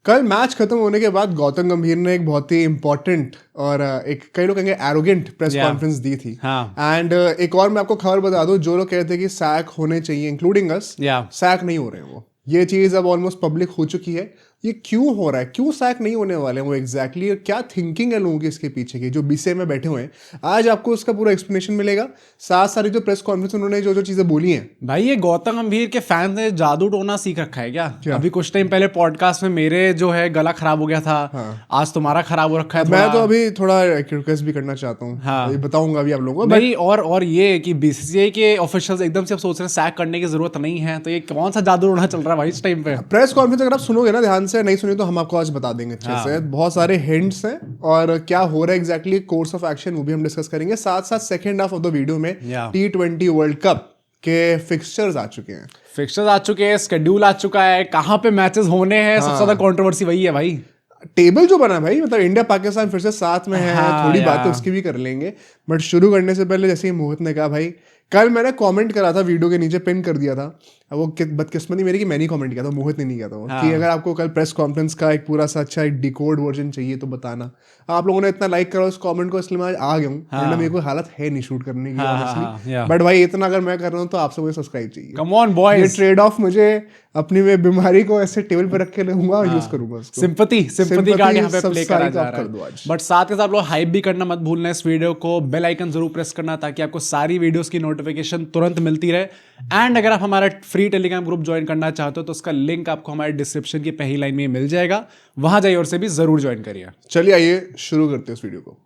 कल मैच खत्म होने के बाद गौतम गंभीर ने एक बहुत ही इंपॉर्टेंट और एक कई लोग कहेंगे एरोगेंट प्रेस कॉन्फ्रेंस दी थी। एंड एक और मैं आपको खबर बता दूं, जो लोग कहते हैं कि सैक होने चाहिए इंक्लूडिंग अस, सैक नहीं हो रहे हैं वो। ये चीज अब ऑलमोस्ट पब्लिक हो चुकी है। ये क्यों हो रहा है, क्यों सैक नहीं होने वाले हैं वो एग्जैक्टली, और क्या थिंकिंग है लोगों की इसके पीछे की, जो बीसीए में बैठे हुए हैं। आज आपको उसका पूरा एक्सप्लेनेशन मिलेगा। साथ सारी जो प्रेस कॉन्फ्रेंस उन्होंने जो जो चीजें बोली हैं। भाई ये गौतम गंभीर के फैंस ने जादू टोना सीख रखा है क्या? अभी कुछ टाइम पहले पॉडकास्ट में मेरे जो है गला खराब हो गया था। आज तुम्हारा खराब हो रखा है। मैं तो अभी थोड़ा रिक्वेस्ट भी करना चाहता हूँ, बताऊंगा अभी आप लोगों को। नहीं, और ये कि बीसीसीआई के ऑफिशियल्स एकदम से अब सोच रहे हैं सैक करने की जरूरत नहीं है, तो ये कौन सा जादू टोना चल रहा है भाई इस टाइम पे? प्रेस कॉन्फ्रेंस अगर आप सुनोगे ना ध्यान से, नहीं सुनिए तो हम आपको आज बता देंगे अच्छे से। बहुत सारे हिंट्स हैं और क्या हो रहा है एग्जैक्टली, कोर्स ऑफ एक्शन वो भी हम डिस्कस करेंगे। साथ साथ second half of the video में T20 वर्ल्ड कप के फिक्सचर्स आ चुके हैं, शेड्यूल आ चुका है, कहाँ पे मैचेस होने हैं। सबसे ज्यादा कंट्रोवर्सी वही है भाई। टेबल जो बना भाई, मतलब इंडिया पाकिस्तान फिर से साथ में है। थोड़ी बातें उसकी भी कर लेंगे, बट शुरू करने से पहले जैसे ही मोहित ने कहा भाई, कल मैंने कमेंट करा था वीडियो के नीचे, पिन कर दिया था। वो बदकिस्मती मेरी कि मैंने कमेंट किया था, मोहित ने नहीं किया था। कि अगर आपको कल प्रेस कॉन्फ्रेंस का एक पूरा सा अच्छा एक डिकोड वर्जन चाहिए तो बताना। आप लोगों ने इतना लाइक करा उस कमेंट को, इसलिए मैं आ गया हूँ। वरना मेरे को हालत है नहीं शूट करने की ऑनेस्टली, बट भाई इतना अगर मैं कर रहा हूँ तो आपसे मुझे सब्सक्राइब चाहिए। कम ऑन बॉयज, ये ट्रेड ऑफ मुझे अपनी में बीमारी को ऐसे टेबल पे रख के रहूंगा और यूज करूंगा। सिंपैथी कार्ड यहाँ पे प्ले करा जा रहा है। बट साथ के साथ लोग हाइप भी करना मत भूलना इस वीडियो को, बेल आइकन जरूर प्रेस करना ताकि आपको सारी वीडियोस की नोटिफिकेशन तुरंत मिलती रहे। एंड अगर आप हमारा फ्री टेलीग्राम ग्रुप ज्वाइन करना चाहते हो तो उसका लिंक आपको हमारे डिस्क्रिप्शन की पहली लाइन में मिल जाएगा, वहां जाइए और से भी जरूर ज्वाइन करिए। चलिए आइए शुरू करते हैं इस वीडियो को।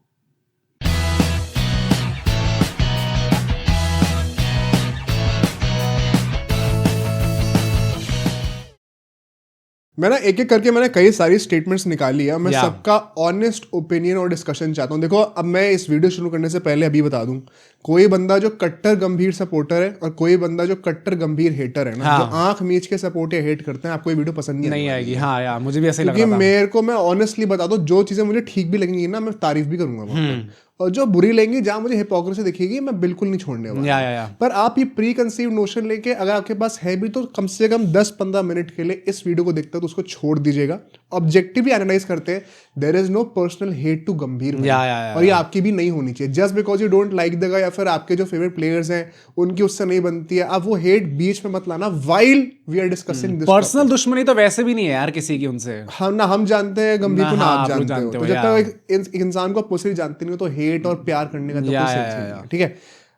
मैंने एक एक करके कई सारी स्टेटमेंट्स निकाली है। मैं सबका ऑनेस्ट ओपिनियन और डिस्कशन चाहता हूं। देखो, अब मैं इस वीडियो शुरू करने से पहले अभी बता दूं, कोई बंदा जो कट्टर गंभीर सपोर्टर है और कोई बंदा जो कट्टर गंभीर हेटर है ना, जो आंख मीच के सपोर्ट या हेट करते हैं, आपको ये वीडियो पसंद नहीं आएगी। हाँ यार, मुझे भी ऐसे ही लग रहा था। मेरे को, मैं ऑनेस्टली बता दूं, जो चीजें मुझे ठीक भी लगेंगी ना, मैं तारीफ भी करूंगा, और जो बुरी लगेंगी, जहां मुझे हिपोक्रेसी दिखेगी, मैं बिल्कुल नहीं छोड़ने वाला। पर आप ये प्री कंसीव नोशन लेके अगर आपके पास है भी, तो कम से कम 10-15 मिनट के लिए इस वीडियो को देखते हो तो उसको छोड़ दीजिएगा। ऑब्जेक्टिवली एनालाइज करते हैं, there is no personal hate to Gambhir, और ये आपकी भी नहीं होनी चाहिए। Just because you don't like the guy या फिर आपके जो फेवरेट प्लेयर्स हैं उनकी उससे नहीं बनती है, आप वो हेट बीच में मत लाना while we are discussing this. Personal दुश्मनी तो वैसे भी नहीं है यार किसी की उनसे। हम जानते हैं गंभीर को, ना आप जानते हो। तो जब तक एक इंसान को पर्सनली जानते नहीं हो तो हेट और प्यार करने का तो कोई सेंस नहीं है। ठीक है,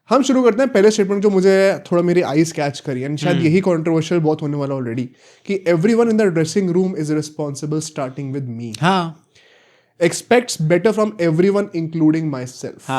हम शुरू करते हैं। पहले स्टेटमेंट जो मुझे थोड़ा मेरी आईज कैच करी है, शायद यही कंट्रोवर्शियल बहुत होने वाला ऑलरेडी, कि everyone in the dressing room is responsible starting with me. Aspects better from everyone including my self.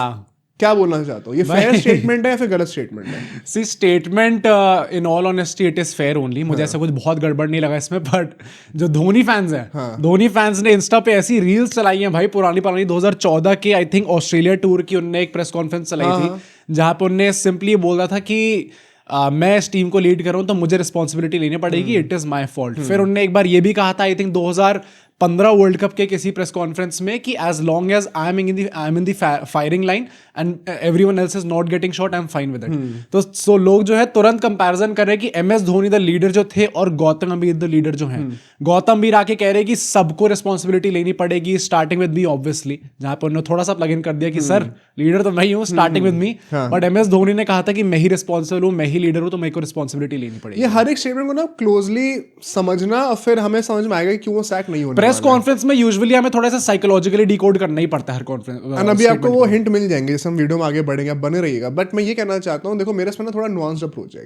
क्या बोलना चाहता हूँ? ये फेयर स्टेटमेंट है या फिर गलत स्टेटमेंट है? C statement in all honesty it is fair only. मुझे ऐसा कुछ बहुत गड़बड़ नहीं लगा इसमें। बट जो धोनी फैंस हैं, धोनी फैंस ने इंस्टा पे ऐसी रील्स चलाई हैं भाई, पुरानी 2014 के आई थिंक ऑस्ट्रेलिया टूर की उनने एक प्रेस कॉन्फ्रेंस चलाई थी, जहां पे उनने सिंपली बोल रहा था कि मैं इस टीम को लीड कर रहा हूं तो मुझे रिस्पॉन्सिबिलिटी लेनी पड़ेगी, इट इज माई फॉल्ट। फिर उनने एक बार ये भी कहा था आई थिंक 2015 वर्ल्ड कप के किसी प्रेस कॉन्फ्रेंस में कि as long as I am in the firing line and everyone else is not getting shot, I am fine with it. तो सो लोग जो है तुरंत कंपैरिजन कर रहे हैं कि एमएस धोनी द लीडर जो थे और गौतम गंभीर द लीडर जो हैं। गौतम गंभीर आके कह रहे हैं कि सबको रिस्पॉन्सिबिलिटी लेनी पड़ेगी स्टार्टिंग विद मी, ऑब्वियसली, जहां पर उन्होंने थोड़ा सा प्लग इन कर दिया कि सर लीडर तो मैं ही हूँ, starting with me. But MS Dhoni ने कहा था कि मैं ही रिस्पॉन्सिबल हूँ, मैं ही लीडर हूँ, तो मेरे को रिस्पॉन्सिबिलिटी लेनी पड़ेगी। ये हर एक स्टेटमेंट को ना क्लोजली समझना और फिर हमें समझ में आएगा कि क्यों वो सैक नहीं होने। प्रेस कॉन्फ्रेंस में यूजुअली हमें थोड़ा सा साइकोलॉजिकली डिकोड करना ही पड़ता है हर कॉन्फ्रेंस। अभी आपको वो हिंट मिल जाएंगे जैसे हम वीडियो में आगे बढ़ेंगे, आप बने रहिएगा। बट मैं ये कहना चाहता हूँ, देखो मेरे इसमें ना थोड़ा नुआंस्ड अप्रोच है।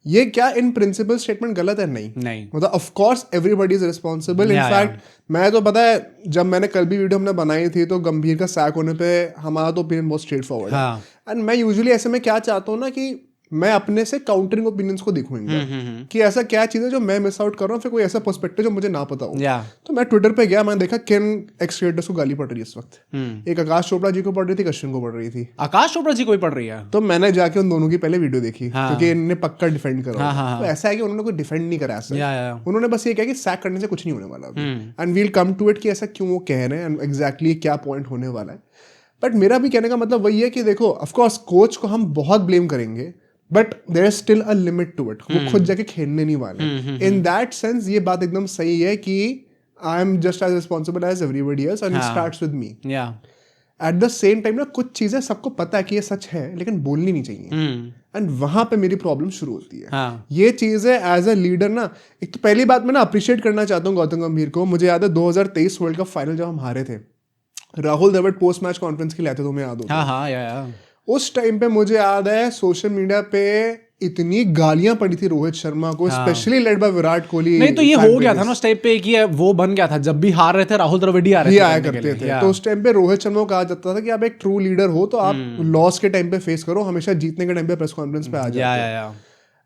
ये क्या इन प्रिंसिपल स्टेटमेंट गलत है? नहीं। मतलब of course everybody is responsible. In fact मैं तो पता है, जब मैंने कल भी वीडियो हमने बनाई थी तो गंभीर का सैक होने पे हमारा तो ओपिनियन बहुत स्ट्रेट फॉरवर्ड है। एंड मैं यूजुअली ऐसे में क्या चाहता हूँ ना कि मैं अपने से काउंटरिंग ओपिनियंस को देखूंगा कि ऐसा क्या चीज है जो मैं मिस आउट कर रहा हूँ, फिर कोई ऐसा पर्सपेक्टिव जो मुझे ना पता हो। तो मैं ट्विटर पे गया, मैंने देखा किन एक्स क्रिएटर्स को गाली पड़ रही है इस वक्त। एक आकाश चोपड़ा जी को पड़ रही थी, कश्यप को पड़ रही थी। आकाश चोपड़ा जी को भी पड़ रही है। तो मैंने जाके उन दोनों की पहले वीडियो देखी, क्योंकि इन्होंने पक्का डिफेंड करा। तो ऐसा है कि उन्होंने कोई डिफेंड नहीं करा, उन्होंने बस ये कहा कि सैक करने से कुछ नहीं होने वाला। And we'll come to it कि ऐसा क्यों वो कह रहे हैं एंड एग्जैक्टली क्या पॉइंट होने वाला है। बट मेरा भी कहने का मतलब वही है कि देखो, ऑफकोर्स कोच को हम बहुत ब्लेम करेंगे, but there is still a limit to it. वो खुद जाके खेलने नहीं वाले। इन दैट सेंस ये बात एकदम सही है कि I am just as responsible as everybody else and it starts with me. या एट द सेम टाइम ना कुछ चीजें सबको पता है कि ये सच है लेकिन बोलनी नहीं चाहिए, एंड वहां पे मेरी प्रॉब्लम शुरू होती है. ये चीजें एज अ लीडर ना, एक तो पहली बात मैं ना अप्रिशिएट करना चाहता हूँ गौतम गंभीर को. मुझे याद है 2023 वर्ल्ड कप फाइनल जब हम हारे थे, Rahul Dravid post match conference के लिए आते, तुम्हें याद हो? उस टाइम पे मुझे याद है सोशल मीडिया पे इतनी गालियां पड़ी थी रोहित शर्मा को, specially led by Virat Kohli. नहीं तो ये हो गया था ना उस टाइम पे कि वो बन गया था, जब भी हार रहे थे राहुल द्रविड़ आया करते थे. तो उस टाइम पे रोहित शर्मा को कहा जाता था कि आप एक ट्रू लीडर हो तो आप लॉस के टाइम पे फेस करो, हमेशा जीतने के टाइम पे प्रेस कॉन्फ्रेंस पे आ जाओ.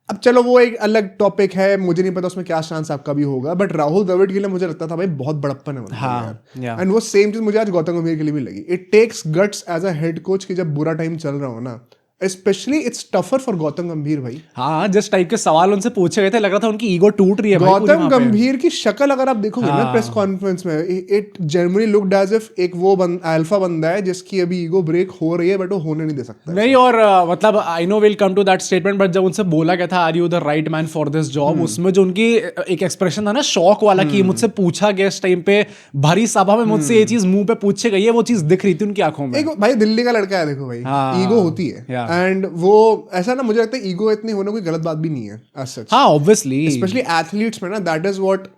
अब चलो वो एक अलग टॉपिक है, मुझे नहीं पता उसमें क्या चांस आपका भी होगा, बट राहुल द्रविड़ के लिए मुझे लगता था भाई बहुत बड़प्पन है. एंड वो सेम चीज मुझे आज गौतम गंभीर के लिए भी लगी. It takes guts as a head coach कि जब बुरा टाइम चल रहा हो ना, specially it's tougher for Gautam Gambhir भाई. हाँ, जिस टाइप के सवाल उनसे पूछे गए थे लग रहा था उनकी ईगो टूट रही है. गौतम गंभीर की शक्ल अगर आप देखोगे ना प्रेस कॉन्फ्रेंस में, it generally looked as if एक वो अल्फा बंदा है जिसकी अभी ईगो ब्रेक हो रही है, बट वो होने नहीं दे सकता. नहीं, और मतलब I know will come to that statement, but जब उनसे बोला गया था are you the right man for this job, उसमें जो उनकी एक एक्सप्रेशन था ना शॉक वाला कि मुझसे पूछा गया इस टाइम पे भरी सभा में मुझसे ये चीज मुंह पे पूछे गई है, वो चीज दिख रही थी उनकी आंखों में. भाई दिल्ली का लड़का है, देखो भाई ईगो होती है, एंड वो ऐसा ना, मुझे लगता है ईगो इतनी होना कोई गलत बात भी नहीं है as such. हाँ, obviously. Especially athletes में ना, that is what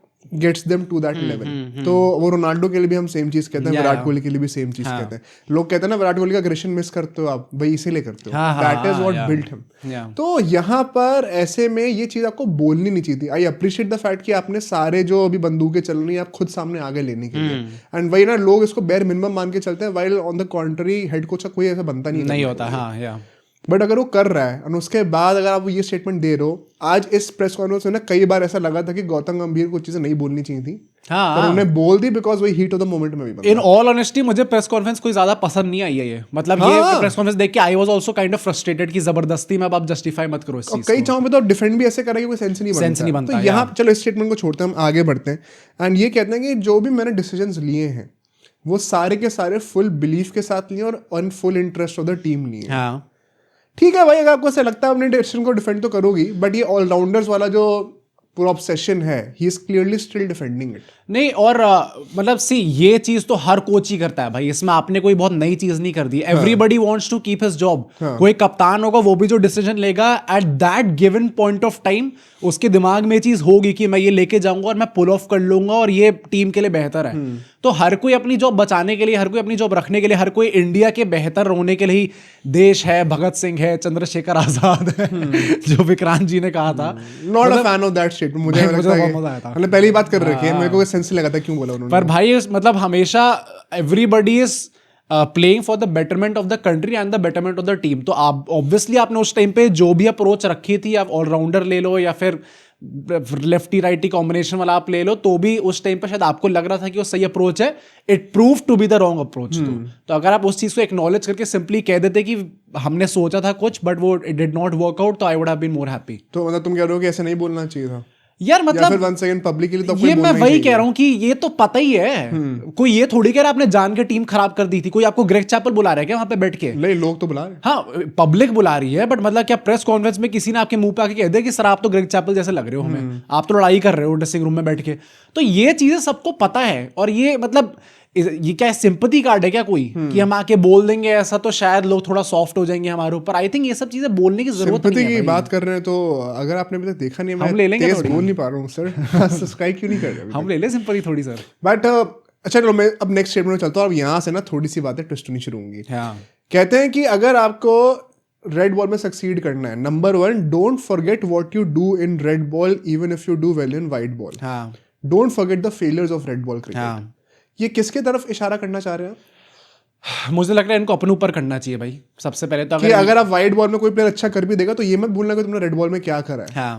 gets them to that level. तो वो रोनाल्डो के लिए भी हम सेम चीज कहते हैं, विराट कोहली के लिए भी सेम चीज कहते हैं. लोग कहते हैं ना विराट कोहली का अग्रेशन मिस करते हो आप, भाई इसीलिए करते हो. That is what built him. तो यहाँ पर ऐसे में ये चीज आपको बोलनी नहीं चाहिए थी. आई अप्रिशिएट द फैक्ट कि आपने सारे जो अभी बंदूकें चल रही हैं आप खुद सामने आगे लेने के लिए, एंड वही ना लोग इसको बेयर मिनिमम मान के चलते हैं, while on the contrary head coach का कोई ऐसा बनता नहीं होता. हाँ, बट अगर वो कर रहा है और उसके बाद अगर आप ये स्टेटमेंट दे रहे हो, आज इस प्रेस कॉन्फ्रेंस में ना कई बार ऐसा लगा था कि गौतम गंभीर को चीजें नहीं बोलनी चाहिए थी, पर उन्होंने बोल दी बिकॉज वही हीट ऑफ द मोमेंट में भी. इन ऑल ऑनेस्टी मुझे प्रेस कॉन्फ्रेंस कोई ज्यादा पसंद नहीं आई है ये, मतलब ये प्रेस कॉन्फ्रेंस देख के I was also kind of frustrated कि जबरदस्ती में अब आप जस्टिफाई मत करो इस चीज को. कई चाहों पे तो डिफेंड भी ऐसे करेंगे, कोई सेंस नहीं बनता. तो यहाँ चलो इस स्टेटमेंट को छोड़ते हैं, हम आगे बढ़ते हैं. एंड ये कहते हैं कि जो भी मैंने डिसीजंस लिए हैं वो सारे के सारे फुल बिलीफ के साथ लिए और on full interest of the team लिए. ठीक है भाई, अगर आपको ऐसा लगता है अपने डिसीजन को डिफेंड तो करोगी, बट ये ऑलराउंडर्स वाला जो पूरा ऑब्सेशन है, he is clearly still defending it. नहीं, और मतलब सी ये चीज तो हर कोच ही करता है भाई, इसमें आपने कोई बहुत नई चीज नहीं कर दी. Everybody wants to keep his job. कोई कप्तान होगा वो भी जो डिसीजन लेगा at that given point of time, उसके दिमाग में ये चीज होगी कि मैं ये लेके जाऊंगा और मैं पुल ऑफ कर लूंगा और ये टीम के लिए बेहतर है. तो हर कोई अपनी जॉब बचाने के लिए, हर कोई अपनी जॉब रखने के लिए, हर कोई इंडिया के बेहतर होने के लिए ही, देश है, भगत सिंह है, चंद्रशेखर आजाद है, जो विक्रांत जी ने कहा था. Not a fan of that statement. मुझे बहुत मजा आया था. मतलब पहली बात कर रखी है, मेरे को सेंस लगा था क्यों बोला उन्होंने. पर भाई मतलब हमेशा everybody is playing for the betterment of the country and the betterment of the team. तो आप ऑब्वियसली आपने उस टाइम पे जो भी अप्रोच रखी थी, आप ऑलराउंडर ले लो या फिर लेफ्टी राइटी कॉम्बिनेशन वाला आप ले लो, तो भी उस टाइम पे शायद आपको लग रहा था कि वो सही अप्रोच है. It prove to be the wrong approach. तो अगर आप उस चीज को एक्नॉलेज करके सिंपली कह देते कि हमने सोचा था कुछ बट वो it did not work out, तो I would have been more happy. तो मतलब तुम कह रहे हो कि ऐसे नहीं बोलना चाहिए था यार, मतलब वन सेकंड पब्लिकली तो ये मैं वही कह रहा हूँ कि ये तो पता ही है. कोई ये थोड़ी कह रहा आपने जान के टीम खराब कर दी थी. कोई आपको ग्रेग चैपल बुला रहा है क्या वहां पे बैठ के? नहीं, लोग तो बुला रहे हैं. हाँ, पब्लिक बुला रही है, बट मतलब क्या प्रेस कॉन्फ्रेंस में किसी ने आपके मुंह पे आके कह दिया कि सर आप तो ग्रेग चैपल जैसे लग रहे हो हमें, आप तो लड़ाई कर रहे हो ड्रेसिंग रूम में बैठ के? तो ये चीजें सबको पता है. और ये मतलब ये क्या सिंपैथी कार्ड है क्या कोई कि हम आके बोल देंगे ऐसा तो शायद लोग थोड़ा सॉफ्ट हो जाएंगे हमारे ऊपर? आई थिंक ये सब चीजें बोलने की जरूरत नहीं है. सिंपैथी की बात कर रहे हैं तो अगर आपने अभी तक देखा नहीं, मैं तेज बोल नहीं पा रहा हूँ सर. सब्सक्राइब क्यों नहीं कर रहे? हम ले ले सिंपैथी थोड़ी सर. बट अच्छा चलो, मैं अब नेक्स्ट स्टेटमेंट में चलता हूँ. अब यहाँ से ना थोड़ी सी बातें ट्विस्ट होनी शुरू होंगी. कहते हैं कि अगर आपको रेड बॉल में सक्सीड करना है, number 1, don't forget what you do in red ball even if you do well in white ball. Don't forget the failures of red ball cricket. ये किसके तरफ इशारा करना चाह रहे हैं? मुझे लग रहा है इनको अपने ऊपर करना चाहिए भाई सबसे पहले तो. अगर आप व्हाइट बॉल में कोई प्लेयर अच्छा कर भी देगा तो ये मत भूलना कि तुमने रेड बॉल में क्या करा है.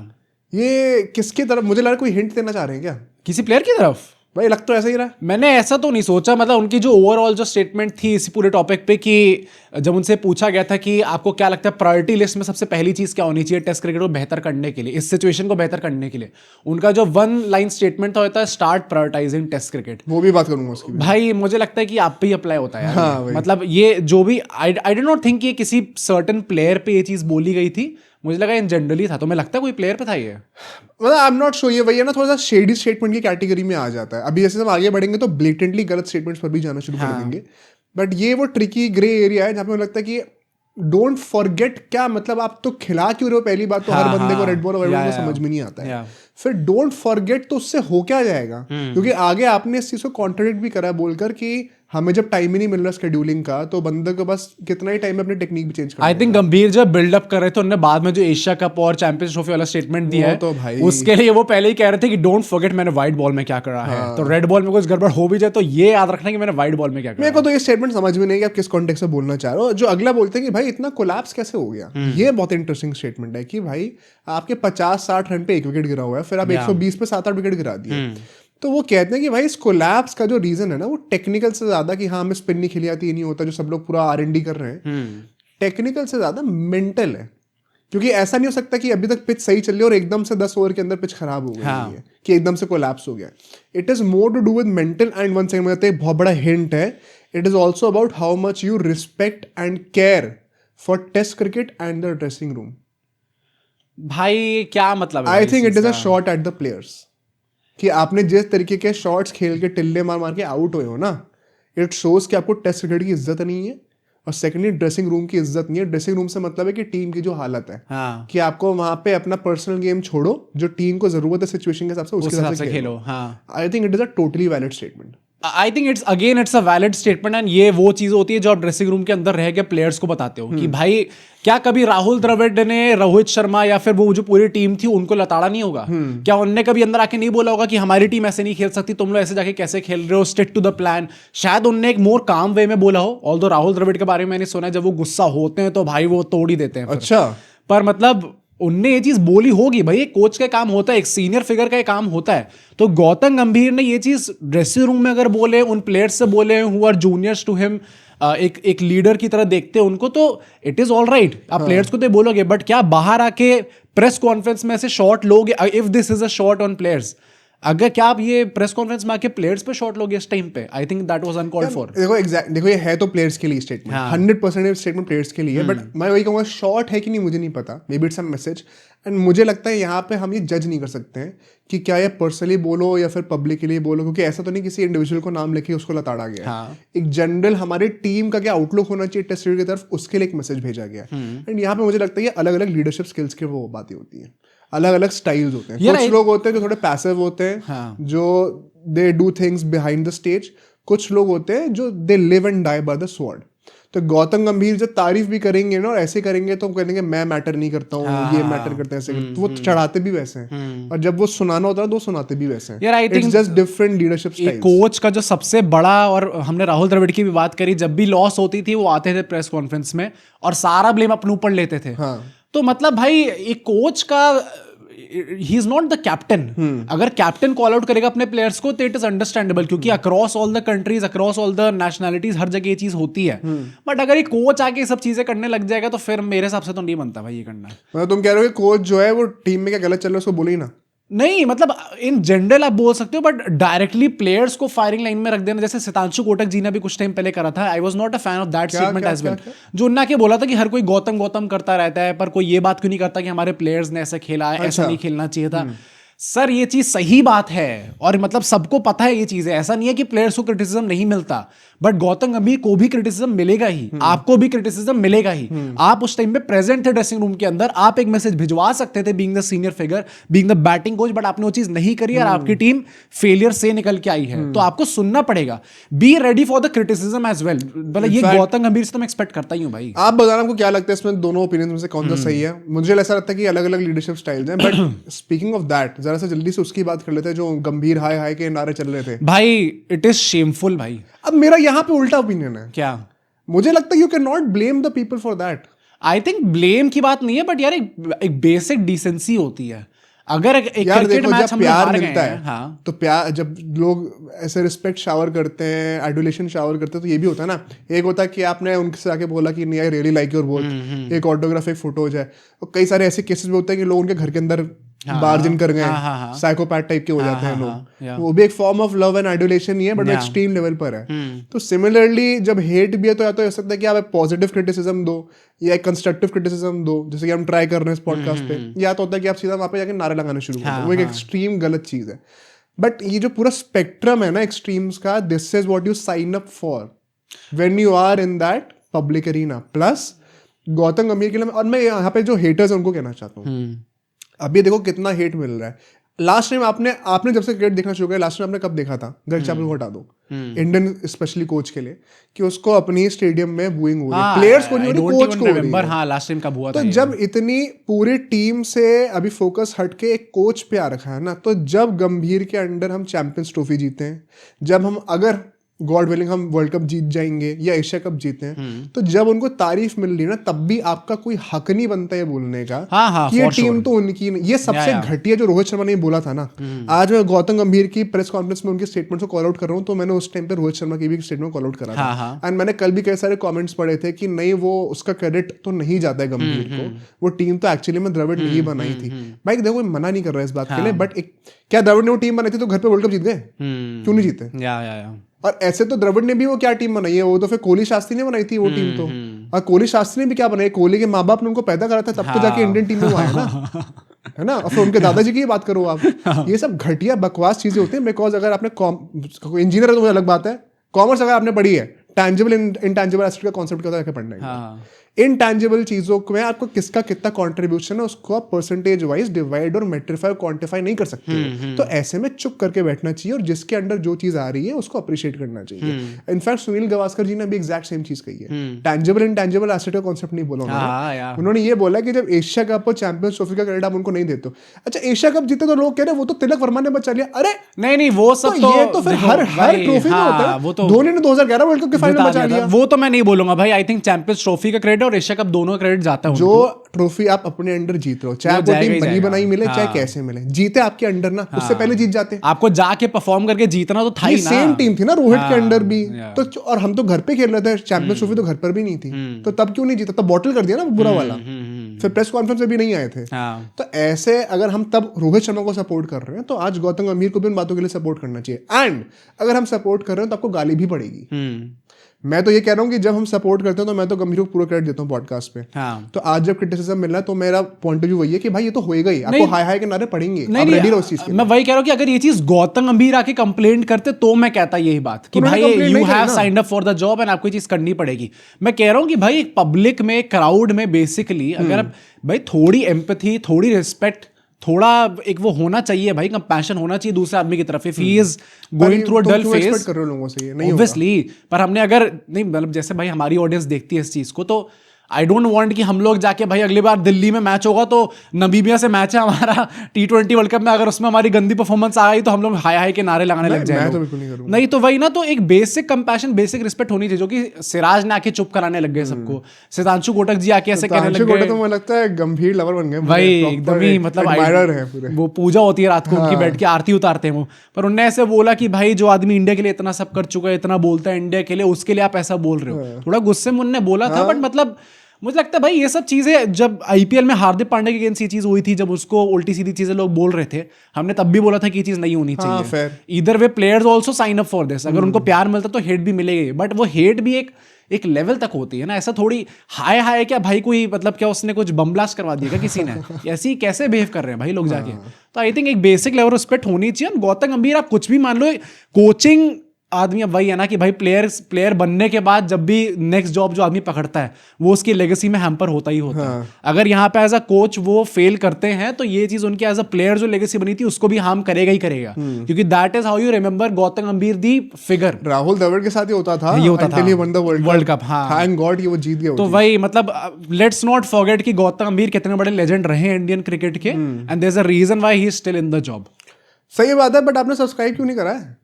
ये किसकी तरफ, मुझे लग रहा है कोई हिंट देना चाह रहे हैं क्या किसी प्लेयर की तरफ? भाई लग तो ऐसा ही रहा है. मैंने ऐसा तो नहीं सोचा. मतलब उनकी जो ओवरऑल जो स्टेटमेंट थी इसी पूरे टॉपिक पे कि जब उनसे पूछा गया था कि आपको क्या लगता है प्रायोरिटी लिस्ट में सबसे पहली चीज क्या होनी चाहिए टेस्ट क्रिकेट को बेहतर करने के लिए, इस सिचुएशन को बेहतर करने के लिए, उनका जो 1 लाइन स्टेटमेंट होता है, स्टार्ट प्रायोरिटाइजिंग टेस्ट क्रिकेट. वो भी बात करूंगा उसकी. भाई मुझे लगता है कि आप पे ही अप्लाई होता है. हाँ, मतलब ये जो भी आई डोंट नॉट थिंक ये किसी सर्टेन प्लेयर पे ये चीज बोली गई थी, मुझे लगा इन जनरली था, तो मैं लगता है कोई प्लेयर पे था ये, मतलब आई एम नॉट श्योर, ये वही है ना, थोड़ा सा शेडी स्टेटमेंट की कैटेगरी में आ जाता है। अभी जैसे हम आगे बढ़ेंगे तो ब्लेटेंटली गलत स्टेटमेंट्स पर भी जाना शुरू कर देंगे, बट ये वो ट्रिकी ग्रे एरिया है जहाँ पे मुझे लगता है कि डोंट फॉरगेट, क्या मतलब आप तो खिला क्यों रहे हो, पहली बात तो हर बंदे को रेड बॉल और समझ में नहीं आता है। फिर डोंट फॉरगेट तो उससे हो क्या जाएगा, क्योंकि आगे आपने इस चीज को कॉन्ट्रडिक्ट भी करा है बोलकर कि हमें जब टाइम ही नहीं मिल रहा शेड्यूलिंग का, तो बंदे को बस कितना ही टाइम में अपनी टेक्निक भी चेंज करना। आई थिंक गंभीर जब बिल्डअप कर रहे थे, उन्होंने बाद में जो एशिया कप और चैंपियंस ट्रॉफी वाला स्टेटमेंट दिया है, तो भाई उसके लिए वो पहले ही कह रहे थे कि डोंट फॉरगेट मैंने व्हाइट बॉल में क्या करा है, तो रेड बॉल में कुछ गड़बड़ हो भी जाए तो ये याद रखना कि मैंने व्हाइट बॉल में क्या करा। मेरे को तो ये स्टेटमेंट समझ में नहीं कि आप किस कॉन्टेक्स्ट में बोलना चाह रहे हो। जो अगला बोलते हैं कि भाई इतना कोलैप्स कैसे हो गया, ये बहुत इंटरेस्टिंग स्टेटमेंट है कि भाई आपके 50-60 रन पे 1 विकेट गिरा हुआ है, फिर आप 120 पे 7-8 विकेट गिरा दिए। तो वो कहते हैं कि भाई इस कोलैप्स का जो रीजन है ना, वो टेक्निकल से ज्यादा कि हाँ हमें स्पिन नहीं खेली आती, ये नहीं होता जो सब लोग पूरा R&D कर रहे हैं, टेक्निकल से ज्यादा मेंटल है। क्योंकि ऐसा नहीं हो सकता कि अभी तक पिच सही चल रही है और एकदम से 10 ओवर के अंदर पिच खराब हो गई है कि एकदम से कोलैप्स हो गया। It is more to do with mental and one second में एक बहुत बड़ा हिंट है, it is also about how much you respect and care for test cricket and the dressing room. भाई क्या मतलब है? I think it is a shot at the players, कि आपने जिस तरीके के शॉट्स खेल के टिल्ले मार मार के आउट हुए हो ना, इट शोज कि आपको टेस्ट क्रिकेट की इज्जत नहीं है, और सेकेंडली ड्रेसिंग रूम की इज्जत नहीं है। ड्रेसिंग रूम से मतलब है कि टीम की जो हालत है, कि आपको वहां पे अपना पर्सनल गेम छोड़ो, जो टीम को जरूरत है सिचुएशन के हिसाब से उसके हिसाब से खेलो। आई think it is a totally valid statement. I think it's a valid statement, and ये वो चीज होती है जो आप ड्रेसिंग रूम के अंदर रह के प्लेयर्स को बताते हो कि भाई क्या कभी राहुल द्रविड़ ने रोहित शर्मा या फिर वो जो पूरी टीम थी उनको लताड़ा नहीं होगा? क्या उनने कभी अंदर आके नहीं बोला होगा कि हमारी टीम ऐसे नहीं खेल सकती, तुम लोग ऐसे जाके कैसे खेल रहे हो, स्टिक टू द प्लान? शायद उनने एक मोर काम वे में बोला हो। ऑल्दो राहुल द्रविड़ के बारे में मैंने सुना है जब वो गुस्सा होते हैं तो भाई वो तोड़ ही देते हैं। अच्छा, पर मतलब उनने ये चीज बोली होगी, भाई एक कोच का काम होता है, एक सीनियर फिगर का काम होता है। तो गौतम गंभीर ने ये चीज ड्रेसिंग रूम में अगर बोले, उन प्लेयर्स से बोले who are juniors to him, एक लीडर की तरह देखते हैं उनको, तो इट इज ऑल राइट। आप प्लेयर्स को तो बोलोगे, बट क्या बाहर आके प्रेस कॉन्फ्रेंस में ऐसे शॉट लोगे? If this is a shot on players, अगर क्या आप ये प्रेस कॉन्फ्रेंस में आके प्लेयर्स पे शॉट लोगे इस टाइम पे? I think that was uncalled for. देखो ये है तो प्लेयर्स के लिए स्टेटमेंट, 100% स्टेटमेंट प्लेयर्स के लिए, बट मैं वही कहूँगा शॉट है कि नहीं मुझे नहीं पता, may be it's a message. And मुझे लगता है यहाँ पे हम ये जज नहीं कर सकते हैं कि क्या ये पर्सनली बोलो या फिर पब्लिकली बोलो, क्योंकि ऐसा तो नहीं किसी इंडिविजुअल को नाम लेके उसको लताड़ा गया। एक जनरल हमारी टीम का क्या आउटलुक होना चाहिए टेस्ट क्रिकेट की तरफ, उसके लिए एक मैसेज भेजा गया। एंड यहाँ पे मुझे लगता है ये अलग अलग लीडरशिप स्किल्स की वो बातें होती हैं, अलग अलग स्टाइल्स होते हैं। कुछ लोग होते हैं जो थोड़े पैसिव होते हैं, जो they do things behind the stage. कुछ लोग होते हैं जो they live and die by the sword. तो गौतम गंभीर जब तारीफ भी करेंगे ना और ऐसे करेंगे तो कहेंगे मैं मैटर नहीं करता हूँ, ये मैटर करते हैं, ऐसे तो वो चढ़ाते भी वैसे हैं, और जब वो सुनाना होता है तो वो सुनाते भी वैसे हैं। It's just different leadership styles. Coach का जो सबसे बड़ा, और हमने राहुल द्रविड़ की भी बात करी, जब भी लॉस होती थी वो आते थे प्रेस कॉन्फ्रेंस में और सारा ब्लेम अपने ऊपर लेते थे। तो मतलब भाई एक कोच का, he is not the captain. अगर कैप्टन कॉल आउट करेगा अपने प्लेयर्स को तो इट इज अंडरस्टैंडेबल, क्योंकि across all the countries, across all the nationalities, हर जगह ये चीज होती है। बट अगर ये कोच आके ये सब चीजें करने लग जाएगा तो फिर मेरे हिसाब से तो नहीं बनता भाई ये करना। मतलब तुम कह रहे हो कि कोच जो है वो टीम में क्या गलत चल रहा है उसको बोले ही ना? नहीं, मतलब इन जनरल आप बोल सकते हो, बट डायरेक्टली प्लेयर्स को फायरिंग लाइन में रख देना, जैसे सितांशु कोटक जी ने भी कुछ टाइम पहले करा था। I was not a fan of that statement as well, जो उन्होंने आके बोला था कि हर कोई गौतम गौतम करता रहता है, पर कोई ये बात क्यों नहीं करता कि हमारे प्लेयर्स ने ऐसा खेला है, ऐसा नहीं खेलना चाहिए था। सर ये चीज सही बात है, और मतलब सबको पता है ये चीज है, ऐसा नहीं है कि प्लेयर्स को क्रिटिसिज्म नहीं मिलता, बट गौतम गंभीर को भी क्रिटिसिज्म मिलेगा ही, आपको भी क्रिटिसिज्म मिलेगा ही। आप उस टाइम पे प्रेजेंट थे ड्रेसिंग रूम के अंदर, आप एक मैसेज भिजवा सकते थे being the senior figure, being the batting coach, but आपने वो चीज नहीं करी और आपकी टीम फेलियर से निकल के आई है। तो आपको सुनना पड़ेगा, be ready for the criticism as well. मतलब ये गौतम गंभीर से तो मैं एक्सपेक्ट करता ही हूँ भाई। आप बताना आपको क्या लगता है इसमें दोनों ओपिनियन में से कौन सा सही है? मुझे ऐसा लगता है कि अलग अलग लीडरशिप स्टाइल्स हैं, बट स्पीकिंग ऑफ दैट जरा सा जल्दी से उसकी बात कर लेते हैं जो गंभीर हाय हाय के नारे चल रहे थे। भाई इट इज शेमफुल भाई। अब मेरा यहाँ पे उल्टा ओपिनियन है। क्या? मुझे लगता है you can not blame the people for that. I think blame की बात नहीं है, बट यार एक बेसिक डिसेंसी होती है। अगर एक क्रिकेट मैच हम प्यार मिलता है, तो प्यार, जब लोग ऐसे रिस्पेक्ट शावर करते हैं, एडुलेशन शावर करते हैं, तो ये भी होता है ना। एक होता है कि आपने उनसे आके बोला कि नहीं I really like your work, एक ऑटोग्राफ, एक फोटोज है। और कई सारे ऐसे केसेस भी होते हैं कि लोग उनके घर के अंदर बार्जिन कर गए, साइकोपैथ टाइप के हो जाते हैं लोग, वो भी एक form of love and adulation ही है, बट एक्सट्रीम लेवल पर है। तो सिमिलरली जब हेट भी है तो या तो हो सकता है कि आप एक पॉजिटिव क्रिटिसिज्म दो या एक कंस्ट्रक्टिव क्रिटिसिज्म दो, जैसे कि हम ट्राई कर रहे हैं इस पॉडकास्ट पे, या तो होता है कि आप सीधा वहां पे जाके नारे लगाने शुरू कर दो, वो एक एक्सट्रीम गलत चीज है। बट ये जो पूरा स्पेक्ट्रम है ना एक्सट्रीम्स का, this is what you sign up for when you are in that public arena. Plus Gautam Gambhir के लिए, और मैं यहाँ पे जो हेटर्स है उनको कहना चाहता हूँ, अभी देखो कितना हेट मिल रहा है। लास्ट टाइम आपने जब से क्रिकेट देखना शुरू किया, लास्ट टाइम आपने कब देखा था, ग्रेग चैपल को हटा दो, इंडियन स्पेशली कोच के लिए, कि उसको अपनी स्टेडियम में बूइंग हो रही है, प्लेयर्स को नहीं हो रही, कोच को हो रही है। हाँ, लास्ट टाइम कब हुआ था? तो जब इतनी पूरी टीम से अभी फोकस हटके एक कोच पे आ रखा है ना, तो जब गंभीर के अंडर हम चैंपियंस ट्रॉफी जीते हैं, जब हम अगर गॉड विलिंग हम वर्ल्ड कप जीत जाएंगे या एशिया कप जीते हैं, तो जब उनको तारीफ मिल रही है ना, तब भी आपका कोई हक नहीं बनता है बोलने का कि ये टीम तो उनकी नहीं। ये सबसे घटिया जो रोहित शर्मा ने बोला था ना, आज मैं गौतम गंभीर की प्रेस कॉन्फ्रेंस में उनके स्टेटमेंट को कॉल आउट कर रहा हूँ, तो मैंने उस टाइम पे रोहित शर्मा की भी स्टेटमेंट कॉल आउट करा था। एंड मैंने कल भी कई सारे कॉमेंट्स पढ़े थे कि नहीं, वो उसका क्रेडिट तो नहीं जाता है गंभीर को, वो टीम तो एक्चुअली में द्रविड़ ने ही बनाई थी। भाई देखो, मना नहीं कर रहा है इस बात के लिए, बट क्या द्रविड़ ने वो टीम बनाई थी तो घर पे वर्ल्ड कप जीत गए? क्यों नहीं जीते? और ऐसे तो द्रविड़ ने भी वो क्या टीम बनाई है, वो तो फिर कोहली शास्त्री ने बनाई थी वो टीम तो। और कोहली शास्त्री ने भी क्या बनाई, कोहली के माँ बाप ने उनको पैदा करा था, तब तो जाके इंडियन टीम में वो आया ना, है ना। और फिर उनके दादाजी की बात करो आप, ये सब घटिया बकवास चीजें होती हैं। बिकॉज अगर आपने इंजीनियर है तो अलग बात है, कॉमर्स अगर आपने पढ़ी है, टैंजिबल इंटैंजिबल एसेट का कॉन्सेप्ट क्या होता है पढ़ना है। इनटैंजिबल चीजों में आपको किसका कितना कंट्रीब्यूशन है, उसको आप परसेंटेज वाइज डिवाइड और मेट्रीफाई क्वांटिफाई नहीं कर सकते हो। तो ऐसे में चुप करके बैठना चाहिए और जिसके अंडर जो चीज आ रही है उसको अप्रिशिएट करना चाहिए। इनफैक्ट सुनील गावस्कर जी ने भी एग्जैक्ट सेम चीज कही है। टैंजिबल इंटैंजिबल एसेट का कॉन्सेप्ट नहीं बोला उन्होंने। उन्होंने ये बोला कि जब एशिया कप और चैंपियंस ट्रॉफी का क्रेडिट आप उनको नहीं देते हो। अच्छा, एशिया कप जीते तो लोग कह रहे वो तो तिलक वर्मा ने बचा लिया। अरे नहीं, वो सब तो ये तो फिर हर ट्रॉफी में होता है। धोनी ने 2011 वर्ल्ड कप के फाइनल में बचा लिया। वो तो मैं नहीं बोलूंगा भाई। आई थिंक चैंपियंस ट्रॉफी का क्रेडिट और एशिया कप दोनों क्रेडिट जाता है। जो ट्रॉफी आप अपने अंडर जीत रहे हो, चाहे वो टीम बनी बनाई मिले चाहे कैसे मिले, जीते आपके अंडर ना, उससे पहले जीत जाते। आपको जाके परफॉर्म करके जीतना तो था ही ना। सेम टीम थी ना रोहित के अंडर भी तो, और हम तो घर पे खेल रहे थे, चैंपियंस ट्रॉफी तो घर पर भी नहीं थी, तो तब क्यों नहीं जीता? तब बॉटल कर दिया ना बुरा वाला, फिर प्रेस कॉन्फ्रेंस में भी नहीं आए थे। तो ऐसे अगर हम तब रोहित शर्मा को सपोर्ट कर रहे हैं तो आज गौतम गंभीर को भी उन बातों के लिए सपोर्ट करना चाहिए। एंड अगर हम सपोर्ट कर रहे हैं तो आपको गाली भी पड़ेगी। मैं तो ये कह रहा हूँ कि जब हम सपोर्ट करते हैं तो मैं तो गंभीर को पूरा क्रेडिट देता हूँ पॉडकास्ट पे। तो आज जब क्रिटिसिज्म मिल रहा है तो मेरा पॉइंट ऑफ व्यू वही है कि भाई ये तो होएगा ही, आपको हाई हाई के नारे पड़ेंगे, आप रेडी रहो उस चीज के लिए। मैं वही कह रहा हूँ कि अगर ये चीज गौतम गंभीर आके कंप्लेंट करते तो मैं कहता यही बात कि भाई you have signed up for the job and आपको ये चीज करनी पड़ेगी। मैं कह रहा हूँ कि भाई एक पब्लिक में, क्राउड में बेसिकली अगर भाई थोड़ी एम्पैथी, थोड़ी रिस्पेक्ट, थोड़ा एक वो होना चाहिए भाई, कंपैशन होना चाहिए दूसरे आदमी की तरफ। If he is going through a dull phase, कर रहे हो लोगों से ये नहीं ऑब्वियसली। पर हमने अगर नहीं, मतलब जैसे भाई हमारी ऑडियंस देखती है इस चीज को, तो आई डोंट वांट कि हम लोग जाके भाई अगली बार दिल्ली में मैच होगा तो नमीबिया से मैच है हमारा T20 वर्ल्ड कप में, अगर उसमें हमारी गंदी परफॉर्मेंस आ गई तो हम लोग हाई हाई के नारे लगाने लग जाएंगे। नहीं तो वही ना, तो एक बेसिक कंपैशन, बेसिक रिस्पेक्ट होनी चाहिए, जो कि सिराज ने आके चुप कराने लग गए सबको। सिद्धांशु कोटक जी आके ऐसे कहने लग गए, तो मुझे लगता है गंभीर लवर बन गए भाई, एकदम ही मतलब वो पूजा होती है रात को उनकी, बैठ के आरती उतारते हैं वो। पर उन्होंने ऐसे बोला कि भाई जो आदमी इंडिया के लिए इतना सब कर चुका है, इतना बोलता है इंडिया के लिए, उसके लिए आप ऐसा बोल रहे हो। थोड़ा गुस्से में उन्होंने बोला था, बट मतलब मुझे लगता है भाई ये सब चीजें, जब आईपीएल में हार्दिक पांड्या के अगेंस्ट ये चीज हुई थी, जब उसको उल्टी सीधी चीजें लोग बोल रहे थे, हमने तब भी बोला था कि ये चीज नहीं होनी चाहिए। इधर वे players also sign up for this. अगर उनको प्यार मिलता तो हेट भी मिलेगी, बट वो हेट भी एक लेवल तक होती है ना। ऐसा थोड़ी हाय हाय क्या भाई, कोई मतलब क्या उसने कुछ बम ब्लास्ट करवा दिया क्या किसी ने? ऐसे ही कैसे बिहेव कर रहे हैं भाई लोग जाके? तो आई थिंक एक बेसिक लेवल रिस्पेक्ट होनी चाहिए। गौतम गंभीर आप कुछ भी मान लो, कोचिंग आदमी अब वही है ना कि भाई प्लेयर बनने के बाद जब भी नेक्स्ट जॉब जो आदमी पकड़ता है वो उसकी लेगेसी में हैम्पर होता ही होता है। अगर यहाँ पे एज अ कोच वो फेल करते हैं तो ये चीज उनके एज अ प्लेयर जो लेगेसी बनी थी उसको भी हार्म करेगा ही करेगा, क्योंकि that is how you remember Gautam गंभीर दी फिगर। राहुल द्रविड़ के साथ ही होता था, ये होता था वर्ल्ड कप। थैंक गॉड ये वो जीत गया। तो वही मतलब लेट्स नॉट फॉरगेट कि गौतम गंभीर कितने बड़े लेजेंड रहे हैं इंडियन क्रिकेट के, and there is a reason why he is still in the job. सही बात है, बट आपने सब्सक्राइब क्यों नहीं करा है?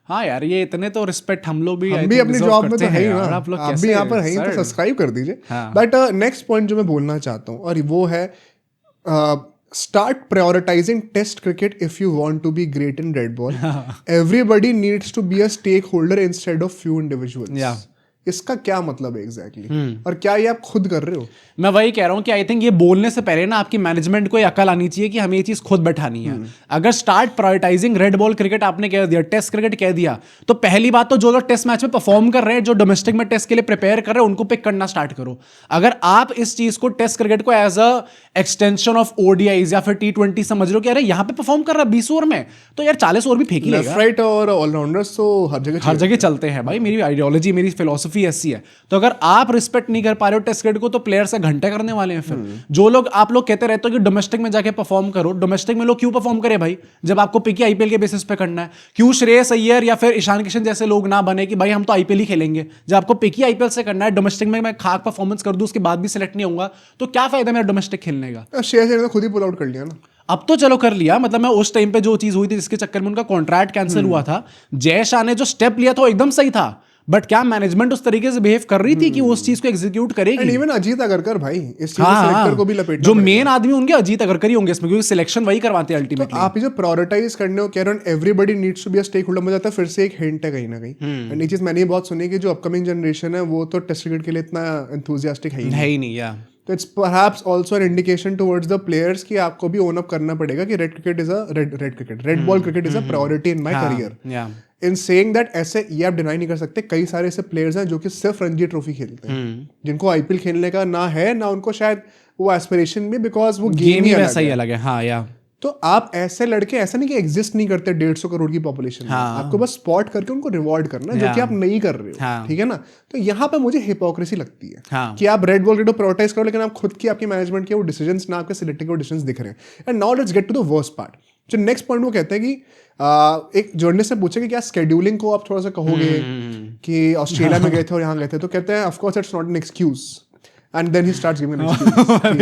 हाँ यार, ये इतने तो रिस्पेक्ट हम लोग भी अपनी जॉब में तो है ही ना, आप भी यहाँ पर हैं तो सब्सक्राइब कर दीजिए। बट नेक्स्ट पॉइंट जो मैं बोलना चाहता हूँ और वो है start prioritizing test cricket if you want to be great in red ball. Everybody needs to be a stakeholder instead of few individuals. इसका क्या मतलब है एग्जैक्टली और क्या ये आप खुद कर रहे हो? मैं वही कह रहा हूँ कि आई थिंक ये बोलने से पहले ना आपकी मैनेजमेंट को ये अकल आनी चाहिए कि हमें ये चीज खुद बैठानी है। अगर start prioritising red ball cricket आपने कह दिया, टेस्ट क्रिकेट कह दिया, तो पहली बात तो जो लोग टेस्ट मैच में परफॉर्म कर रहे हैं, जो डोमेस्टिक में टेस्ट के लिए प्रिपेयर कर रहे हैं, उनको पिक करना स्टार्ट करो। अगर आप इस चीज को टेस्ट क्रिकेट को as a extension of ODIs या फिर T20 समझ रहे हो कि अरे यहाँ पे परफॉर्म कर रहा है 20 ओवर में, तो यार 40 ओवर भी फेंक लेगा। लेफ्ट राइट और ऑलराउंडर्स तो हर जगह चलते हैं भाई। मेरी आइडियोलॉजी, मेरी फिलोसफी ऐसी है। तो अगर आप रिस्पेक्ट नहीं कर पा रहे हो टेस्ट क्रिकेट को, तो प्लेयर से घंटे करने वाले हैं फिर। जो लोग आप लोग कहते रहते हो कि डोमेस्टिक में जाके परफॉर्म करो, डोमेस्टिक में लोग क्यों परफॉर्म करे भाई, जब आपको पिकी आईपीएल के बेसिस पे करना है? क्यों श्रेयस अय्यर या फिर ईशान किशन जैसे लोग ना बने कि भाई हम तो आईपीएल ही खेलेंगे, जब आपको पिकी आईपीएल से करना है, डोमेस्टिक में मैं खाक परफॉर्मेंस कर दूं उसके बाद भी सिलेक्ट नहीं होऊंगा, तो क्या फायदा मेरा डोमेस्टिक खेलने का? शेयर ने खुद ही पुल आउट कर लिया ना। अब तो चलो कर लिया, मतलब मैं उस टाइम पे जो चीज हुई थी जिसके चक्कर में उनका कॉन्ट्रैक्ट कैंसिल हुआ था, जय शाह ने जो स्टेप लिया था वो एकदम सही था, बट क्या मैनेजमेंट उस तरीके से बिहेव कर रही थी कि वो उस चीज को एग्जीक्यूट करेगी? इवन अजीत अगरकर भाई इस चीज में सिलेक्टर को भी लपेटना जो मेन आदमी उनके अजीत अगरकर ही होंगे इसमें, क्योंकि सिलेक्शन वही करवाते हैं अल्टीमेटली। तो आप जो प्रायोरिटाइज करने हो, कह रहे हो everybody needs to be a stakeholder, मुझे लगता है फिर से एक हिंट है कहीं ना कहीं। एंड ये चीज मैंने बहुत सुनी कि जो अपकमिंग जनरेशन है वो तो टेस्ट क्रिकेट के लिए इतना एंथुसियास्टिक है ही नहीं। या तो it's perhaps also an indication towards the players कि आपको भी ओन अप करना पड़ेगा कि red ball cricket is a priority in my career. In saying that ऐसे ये आप डिनाई नहीं कर सकते, कई सारे ऐसे प्लेयर्स हैं जो कि सिर्फ रणजी ट्रॉफी खेलते हैं, जिनको आईपीएल खेलने का ना है ना उनको शायद वो एस्पिरेशन भी, बिकॉज वो गेम ही वैसा ही अलग है। हाँ या तो आप ऐसे लड़के ऐसा नहीं कि एग्जिस्ट नहीं करते 150 करोड़ की पॉपुलेशन में, आपको बस स्पॉट करके उनको रिवॉर्ड करना है, जो कि आप नहीं कर रहे हो, ठीक है ना? तो यहाँ पे मुझे हिपोक्रेसी लगती है कि आप रेड बॉल क्रिकेट प्रायोरिटाइज करो, लेकिन आप खुद की आपकी मैनेजमेंट के वो डिसीजंस ना आपके सिलेक्टिंग के डिसीजंस दिख रहे हैं। And now let's get to the worst part. जो नेक्स्ट पॉइंट वो कहते हैं कि एक जर्नलिस्ट से पूछे कि क्या स्केड्यूलिंग को आप थोड़ा सा कहोगे कि ऑस्ट्रेलिया में गए थे और यहाँ गए थे, तो कहते हैं of course it's not an excuse. And then he starts giving an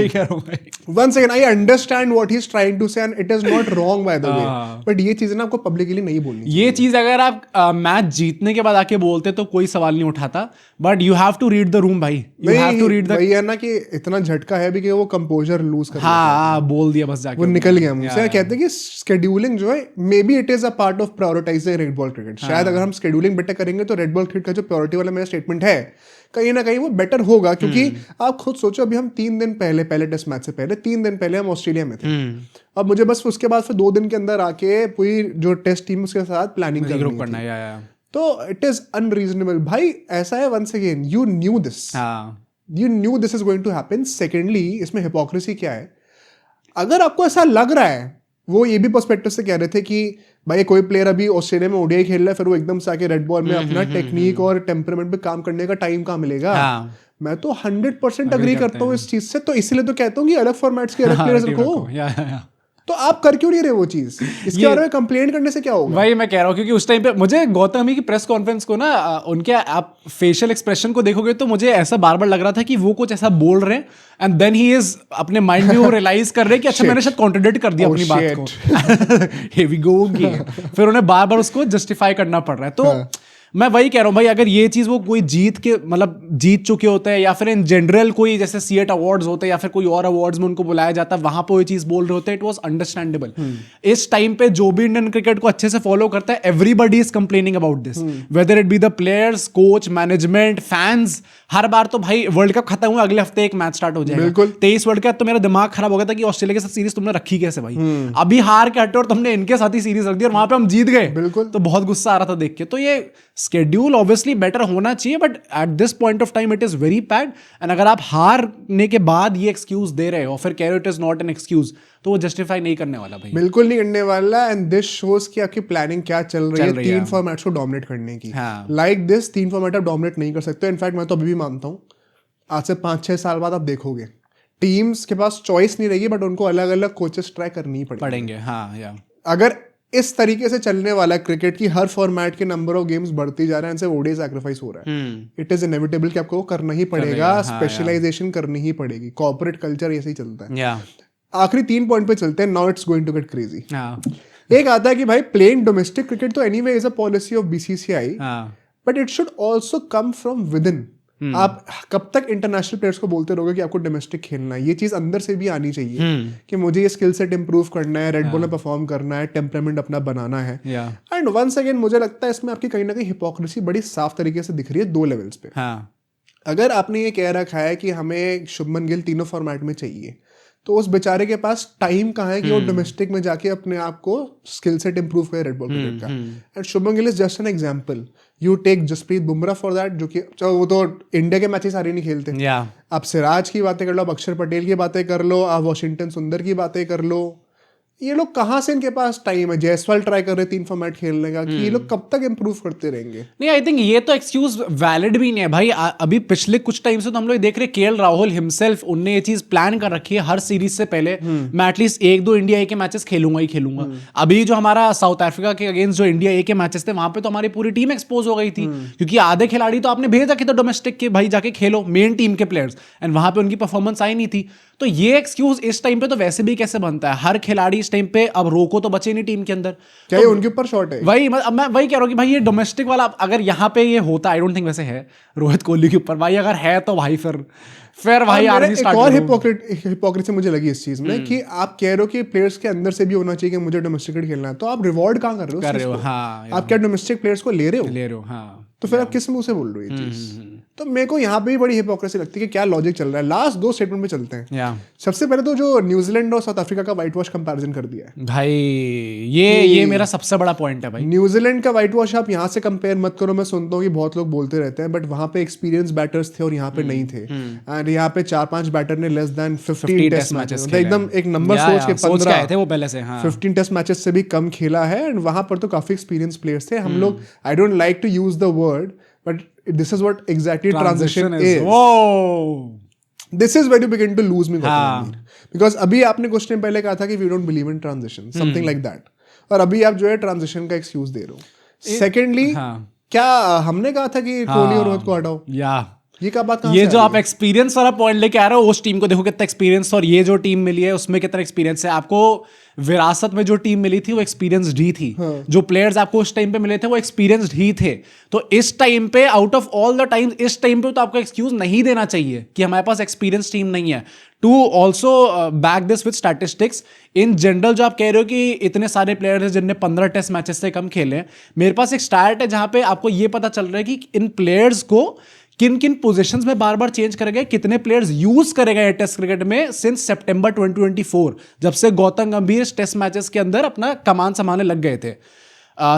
excuse. Once again, I understand what he's trying to say and it is not wrong by the way. But ये चीज़ ना आपको publicly नहीं बोलनी। ये चीज़ अगर आप match जीतने के बाद आके बोलते तो कोई सवाल नहीं उठाता, but you have to read the room भाई। You have to read the। वही है ना कि इतना झटका है भी कि वो कंपोजर लूज कर बोल दिया बस जाके, वो निकल गया मुझसे। कहते हैं कि स्केड्यूलिंग जो है may be it is a part of prioritising red ball cricket. शायद अगर हम स्केड्यूलिंग बेटर करेंगे तो रेड बॉल क्रिकेट का जो प्रायोरिटी वाला मेरा स्टेटमेंट है कहीं ना कहीं वो बेटर होगा, क्योंकि आप खुद सोचो अभी हम 3 दिन पहले टेस्ट मैच से पहले 3 दिन पहले हम ऑस्ट्रेलिया में थे। अब मुझे बस उसके बाद फिर 2 दिन के अंदर आके पूरी जो टेस्ट टीम उसके साथ प्लानिंग करना है, तो इट इज अनरीजनेबल भाई। ऐसा है, once again you knew this is going to happen. Secondly इसमें हिपोक्रेसी क्या है, अगर आपको ऐसा लग रहा है, वो ये भी पर्सपेक्टिव से कह रहे थे कि भाई कोई प्लेयर अभी ऑस्ट्रेलिया में ओडीआई खेल रहा है, फिर वो एकदम से आके रेड बॉल में अपना टेक्निक और टेम्परामेंट पे काम करने का टाइम कहाँ मिलेगा? मैं तो 100% अग्री करता हूँ इस चीज से। तो इसलिए तो कहता हूँ कि अलग फॉर्मेट्स के अलग प्लेयर्स रखो। तो आप कर क्यों नहीं रहे वो चीज? इसके बारे में कंप्लेंट करने से क्या होगा? वही मैं कह रहा हूँ, क्योंकि उस टाइम पे मुझे गौतमी की प्रेस कॉन्फ्रेंस को ना, उनके आप फेशियल एक्सप्रेशन को देखोगे तो मुझे ऐसा बार बार लग रहा था कि वो कुछ ऐसा बोल रहे हैं एंड देन ही इज अपने माइंड में वो रियलाइज कर रहे हैं कि अच्छा मैंने शायद कॉन्ट्रडिक्ट कर दिया अपनी बात को। Here we go again। फिर उन्हें बार बार उसको जस्टिफाई करना पड़ रहा है। तो मैं वही कह रहा हूँ भाई, अगर ये चीज वो कोई जीत चुके होते हैं, या फिर इन जनरल कोई जैसे सीएट अवार्ड्स होते हैं या फिर कोई और अवार्ड्स में उनको बुलाया जाता है, वहां पे वो चीज बोल रहे होते हैं, इट वाज अंडरस्टैंडेबल। इस टाइम पे जो भी इंडियन क्रिकेट को अच्छे से फॉलो करता है, everybody is complaining about this, whether it be the players, coach, management, fans. हर बार तो भाई वर्ल्ड कप खत्म हुआ, अगले हफ्ते एक मैच स्टार्ट हो जाएगा। 23 वर्ल्ड कप तो मेरा दिमाग खराब हो गया था कि ऑस्ट्रेलिया के साथ सीरीज तुमने रखी कैसे भाई? अभी हार के हटे और तुमने इनके साथ ही सीरीज रख दी और वहां पे हम जीत गए। तो बहुत गुस्सा आ रहा था देख के। तो ये स्केड्यूल ऑब्वियसली बेटर होना चाहिए, but at this point of time it is very bad. And अगर आप हारने के बाद ये एक्सक्यूज दे रहे हो, फिर कह रहे हो it is not an excuse, तो वो जस्टिफाई नहीं करने वाला भाई, बिल्कुल नहीं करने वाला। एंड दिस शोज कि आपकी प्लानिंग क्या चल रही है 3 फॉर्मेट्स को डोमिनेट करने की। लाइक दिस 3 फॉर्मेट आप डोमिनेट नहीं कर सकते। इनफैक्ट मैं तो अभी भी मानता हूँ आज से 5-6 साल बाद आप देखोगे टीम्स के पास चॉइस नहीं रहेगी, बट उनको अलग अलग कोचेस ट्राई करनी पड़ेंगे। अगर इस तरीके से चलने वाला क्रिकेट की हर फॉर्मेट के नंबर ऑफ गेम्स बढ़ती जा रहे हैं, ओडीआई सैक्रिफाइस हो रहा है, इट इज इनएविटेबल कि आपको करना ही पड़ेगा, स्पेशलाइजेशन करनी ही पड़ेगी। कॉर्पोरेट कल्चर ऐसे ही चलता है। आखिरी 3 पॉइंट पे चलते हैं। Now it's going to get crazy. एक आता है कि भाई प्लेइंग डोमेस्टिक क्रिकेट तो anyway is a policy of BCCI, but it should also come from within. आप कब तक इंटरनेशनल प्लेयर्स को बोलते रहोगे कि आपको डोमेस्टिक खेलना है? ये चीज अंदर से भी आनी चाहिए कि मुझे ये स्किल सेट इंप्रूव करना है, रेड बुल में परफॉर्म करना है, टेम्परामेंट अपना बनाना है। एंड वंस अगेन मुझे लगता है इसमें आपकी कहीं ना कहीं हिपोक्रेसी बड़ी साफ तरीके से दिख रही है 2 लेवल्स पे। अगर आपने ये कह रखा है कि हमें शुभमन गिल तीनों फॉर्मेट में चाहिए, तो उस बेचारे के पास टाइम कहाँ है कि वो डोमेस्टिक में जाके अपने आप को स्किल सेट इंप्रूव करे रेड बॉल क्रिकेट का। And Shubman Gill is just an example. You take Jasprit Bumrah for that, जो कि वो तो इंडिया के मैचेस सारे नहीं खेलते। आप सिराज की बातें कर लो, आप अक्षर पटेल की बातें कर लो, आप वॉशिंगटन सुंदर की बातें कर लो, ये लोग कहाँ से इनके पास टाइम है? जायसवाल ट्राई कर रहे 3 फॉर्मेट खेलने का, कि ये लोग कब तक इंप्रूव करते रहेंगे? नहीं, आई थिंक ये तो एक्सक्यूज वैलिड भी नहीं है भाई। अभी पिछले कुछ टाइम से तो हम लोग देख रहे केएल राहुल हिमसेल्फ, उनने ये चीज प्लान कर रखी है हर सीरीज से पहले मैं एटलीस्ट 1-2 इंडिया ए के मैचेस खेलूंगा ही खेलूंगा। अभी जो हमारा साउथ अफ्रीका के अगेंस्ट जो इंडिया ए के मैचेस थे, वहां पे तो हमारी पूरी टीम एक्सपोज हो गई थी, क्योंकि आधे खिलाड़ी तो आपने भेज रखे थे डोमेस्टिक के, भाई जाके खेलो मेन टीम के प्लेयर्स, एंड वहां पे उनकी परफॉर्मेंस आई नहीं थी। तो ये एक्सक्यूज इस टाइम पे तो वैसे भी कैसे बनता है? हर खिलाड़ी इस टाइम पे, अब रोको तो बचे नहीं टीम के अंदर, क्या ये उनके ऊपर शॉट है? वही अब मैं वही कह रहा हूँ कि भाई ये डोमेस्टिक वाला अगर यहाँ पे ये होता, आई डोंट थिंक वैसे है रोहित कोहली के ऊपर, भाई अगर है तो भाई फिर भाई आर्मी स्टार्ट। एक और हिपोक्रेसी मुझे लगी इस चीज में कि आप कह रहे हो कि प्लेयर्स के अंदर से भी होना चाहिए कि मुझे डोमेस्टिक खेलना है, तो आप रिवॉर्ड कहाँ कर रहे हो? हाँ, आप क्या डोमेस्टिक प्लेयर्स को ले रहे हो? हाँ, तो फिर आप किस मुंह से बोल रहे हो ये चीज? तो मेरे को यहाँ पे भी बड़ी हिपोक्रेसी लगती है कि क्या लॉजिक चल रहा है। लास्ट 2 स्टेटमेंट पे चलते हैं। सबसे पहले तो जो न्यूजीलैंड और साउथ अफ्रीका का व्हाइट वॉश कंपैरिजन कर दिया है भाई, ये मेरा सबसे बड़ा पॉइंट है भाई। न्यूजीलैंड का व्हाइट वॉश आप यहाँ से कंपेयर मत करो। मैं सुनता हूँ कि बहुत लोग बोलते रहते हैं, बट वहां पे एक्सपीरियंस बैटर्स थे और यहाँ पे नहीं थे। एंड यहाँ पे 4-5 बैटर ने लेस देन 15 टेस्ट मैचेस, एकदम एक नंबर सोच के 15 थे वो पहले से, 15 टेस्ट मैचेस से भी कम खेला है। एंड वहां पर तो काफी एक्सपीरियंस प्लेयर्स थे। हम लोग, I don't like to use the word, but this is what exactly transition is. Whoa. This is where you begin to lose me, because अभी आपने कुछ टाइम पहले कहा था कि we don't believe in transition, something like that, और अभी आप जो है ट्रांजिशन का एक्सक्यूज दे रहे हो। सेकेंडली, क्या हमने कहा था कि कोहली और रोहित को हटाओ? ये क्या बात? ये जो आप एक्सपीरियंस वाला पॉइंट लेके आ रहे हो, उस टीम को देखो कितना एक्सपीरियंस, और ये जो टीम मिली है उसमें कितना एक्सपीरियंस है आपको। विरासत में जो टीम मिली थी वो एक्सपीरियंस्ड ही थी। जो प्लेयर्स आपको उस टाइम पे मिले थे वो एक्सपीरियंस्ड ही थे। तो इस टाइम पे, out of all the time, इस टाइम पे तो आपको एक्सक्यूज नहीं देना चाहिए कि हमारे पास एक्सपीरियंस टीम नहीं है। To also back this with statistics, in general जो आप कह रहे हो कि इतने सारे प्लेयर्स हैं जिनने 15 टेस्ट मैचेस से कम खेले, मेरे पास एक स्टैट है जहां पे आपको ये पता चल रहा है कि इन प्लेयर्स को किन किन पोजीशंस में बार बार चेंज करेगा, कितने प्लेयर्स यूज करेगा ये टेस्ट क्रिकेट में सिंस सितंबर 2024, जब से गौतम गंभीर टेस्ट मैचेस के अंदर अपना कमान संभालने लग गए थे।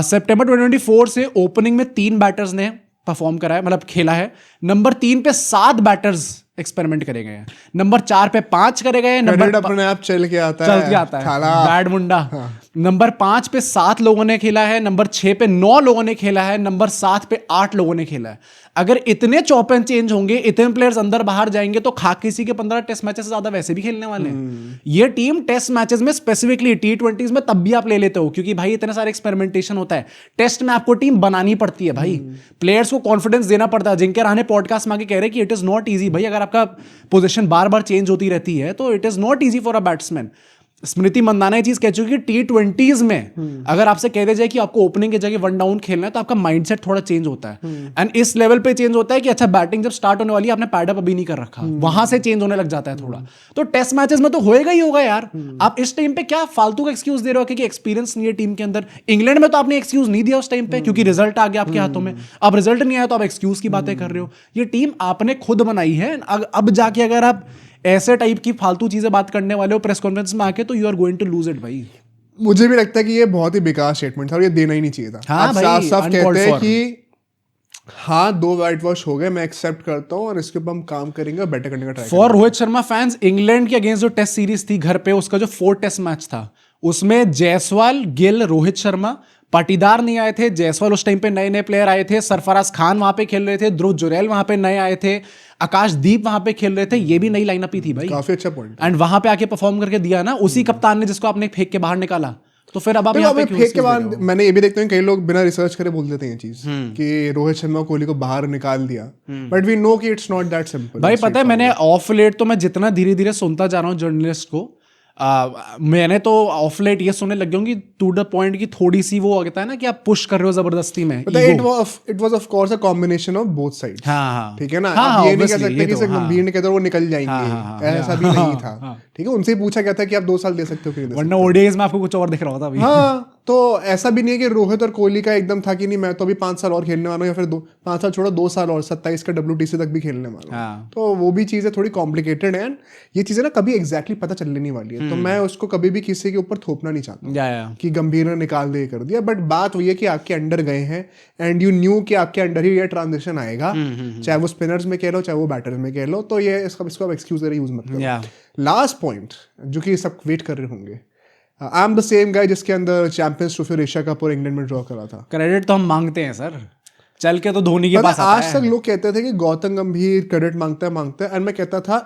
सितंबर 2024 से ओपनिंग में 3 बैटर्स ने परफॉर्म करा है, मतलब खेला है। नंबर 3 पे 7 बैटर्स एक्सपेरिमेंट करे गए हैं, नंबर 4 पे 5 करे गए हैं, नंबर अपने आप चल के आता है बैड मुंडा। नंबर 5 पे 7 लोगों ने खेला है, नंबर 6 पे 9 लोगों ने खेला है, नंबर 7 पे 8 लोगों ने खेला है। अगर इतने चौपन चेंज होंगे, इतने प्लेयर्स अंदर बाहर जाएंगे, तो खाक किसी के 15 टेस्ट मैचेस से ज्यादा वैसे भी खेलने वाले हैं। ये टीम टेस्ट मैचेस में, स्पेसिफिकली T20s में तब भी आप ले लेते हो, क्योंकि भाई इतने सारे एक्सपेरिमेंटेशन होता है। टेस्ट में आपको टीम बनानी पड़ती है भाई, प्लेयर्स को कॉन्फिडेंस देना पड़ता है। जिनके रहने पॉडकास्ट में आके कह रहे कि इट इज नॉट ईजी भाई, अगर आपका पोजीशन बार बार चेंज होती रहती है तो it is not easy for a batsman. Smriti Mandhana ये चीज कह चुकी है कि T20s में अगर आपसे कह दिया जाए कि आपको ओपनिंग की जगह 1 डाउन खेलना है, तो आपका माइंडसेट थोड़ा चेंज होता है। एंड इस लेवल पे चेंज होता है कि अच्छा, बैटिंग जब स्टार्ट होने वाली है, आपने पैड अप अभी नहीं कर रखा, वहां से चेंज होने लग जाता है थोड़ा। तो टेस्ट मैचेस में तो होएगा ही होगा यार। आप इस टाइम पे क्या फालतू का एक्सक्यूज दे रहे हो कि एक्सपीरियंस नहीं है टीम के अंदर? इंग्लैंड में तो आपने एक्सक्यूज नहीं दिया उस टाइम पे, क्योंकि रिजल्ट आ गया आपके हाथों में। अब रिजल्ट नहीं आया तो आप एक्सक्यूज की बातें कर रहे हो। ये टीम आपने खुद बनाई है। अब जाके अगर आप ऐसे टाइप की फालतू चीजें बात करने वाले हो प्रेस कॉन्फ्रेंस में आके, तो you are going to lose it भाई। मुझे भी लगता है कि ये बहुत ही बेकार स्टेटमेंट था और ये देना ही नहीं चाहिए था। हाँ भाई, साफ साफ कहते हैं कि हाँ 2 व्हाइट वॉश हो गए, मैं एक्सेप्ट करता हूँ और इसके ऊपर हम काम करेंगे और बेटर करने का ट्राई करेंगे। For Rohit Sharma fans, England के अगेंस्ट जो टेस्ट सीरीज थी घर पे, उसका जो 4 टेस्ट मैच था, उसमें जायसवाल, गिल, रोहित शर्मा, पाटीदार नहीं आए थे। जायसवाल उस टाइम पे नए नए प्लेयर आए थे, सरफराज खान वहां पे खेल रहे थे, ध्रुव जुरैल वहां पे नए आए थे, आकाशदीप वहां पे खेल रहे थे। ये भी नई लाइनअप ही थी भाई, काफी अच्छा पॉइंट। एंड वहां पे आके परफॉर्म करके दिया ना उसी कप्तान ने जिसको आपने फेंक के बाहर निकाला। तो फिर अब आप यहाँ पे फेंक के बाद, मैंने ये भी देखता हूँ कई लोग बिना रिसर्च करे बोल देते हैं ये चीज कि रोहित शर्मा कोहली को बाहर निकाल दिया, बट वी नो कि इट्स नॉट दैट सिंपल। भाई पता है, मैंने ऑफ लेट तो मैं जितना धीरे धीरे सुनता जा रहा हूँ जर्नलिस्ट को, मैंने तो ऑफ लेट ये सुनने लग गया हूँ कि टू द पॉइंट की थोड़ी सी वो कहता है ना कि आप पुश कर रहे हो जबरदस्ती में। It was of course a combination of both sides. हाँ, ठीक है ना, हाँ, आप ये नहीं कह obviously, सकते कि सिर्फ गंभीर ने कहते वो निकल जाएंगे, हाँ, ऐसा भी नहीं था। ठीक है, उनसे ही पूछा गया था कि आप 2 साल दे सकते हो कि नहीं दे वरना ओडीआईज में आपको कुछ और दिख रहा होता अभी। हाँ, तो ऐसा भी नहीं है कि रोहित और कोहली का एकदम था कि नहीं मैं तो अभी 5 साल और खेलने वाला हूँ, या फिर 5 साल छोड़ो 2 साल और 27 का WTC तक भी खेलने वाला हूँ। तो वो भी चीज़ें थोड़ी कॉम्प्लिकेटेड है, ये चीज़ें ना कभी एग्जैक्टली पता चलने नहीं वाली है। तो मैं उसको कभी भी किसी के ऊपर थोपना नहीं चाहता कि गंभीर ने निकाल दे कर दिया। बट बात वही है कि आपके अंडर गए हैं एंड यू न्यू कि आपके अंडर ही ये ट्रांजिशन आएगा, चाहे वो स्पिनर्स में कह लो चाहे वो बैटर्स में कह लो, तो ये इसको एक्सक्यूज यूज मत करो। लास्ट पॉइंट जो कि सब वेट कर रहे होंगे, I am the same guy जिसके अंदर चैंपियंस ट्रॉफी और एशिया कप और इंग्लैंड में ड्रॉ करा था। क्रेडिट तो हम मांगते हैं सर, चल के तो धोनी के पास आता है। आज तक लोग कहते थे कि गौतम गंभीर क्रेडिट मांगता है, एंड मैं कहता था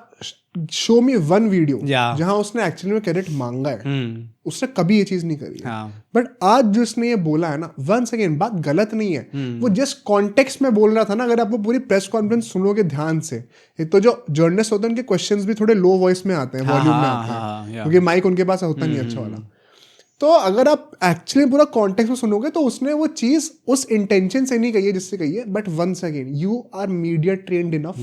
शो मी वन वीडियो जहां उसने एक्चुअली में क्रेडिट मांगा है। उसने कभी ये चीज नहीं करी है। बट आज जो उसने ये बोला है ना, वंस अगेन बात गलत नहीं है, वो जस्ट कॉन्टेक्स्ट में बोल रहा था ना। अगर आप वो पूरी प्रेस कॉन्फ्रेंस सुनोगे ध्यान से, एक तो जो जर्नलिस्ट होते हैं उनके क्वेश्चंस भी थोड़े लो वॉइस में आते हैं, वॉल्यूम में आते हैं, क्योंकि माइक उनके पास होता नहीं अच्छा वाला। तो अगर आप एक्चुअली पूरा कॉन्टेक्स्ट में सुनोगे तो उसने वो चीज उस इंटेंशन से नहीं कही है जिससे कही है। But once again you are media trained enough,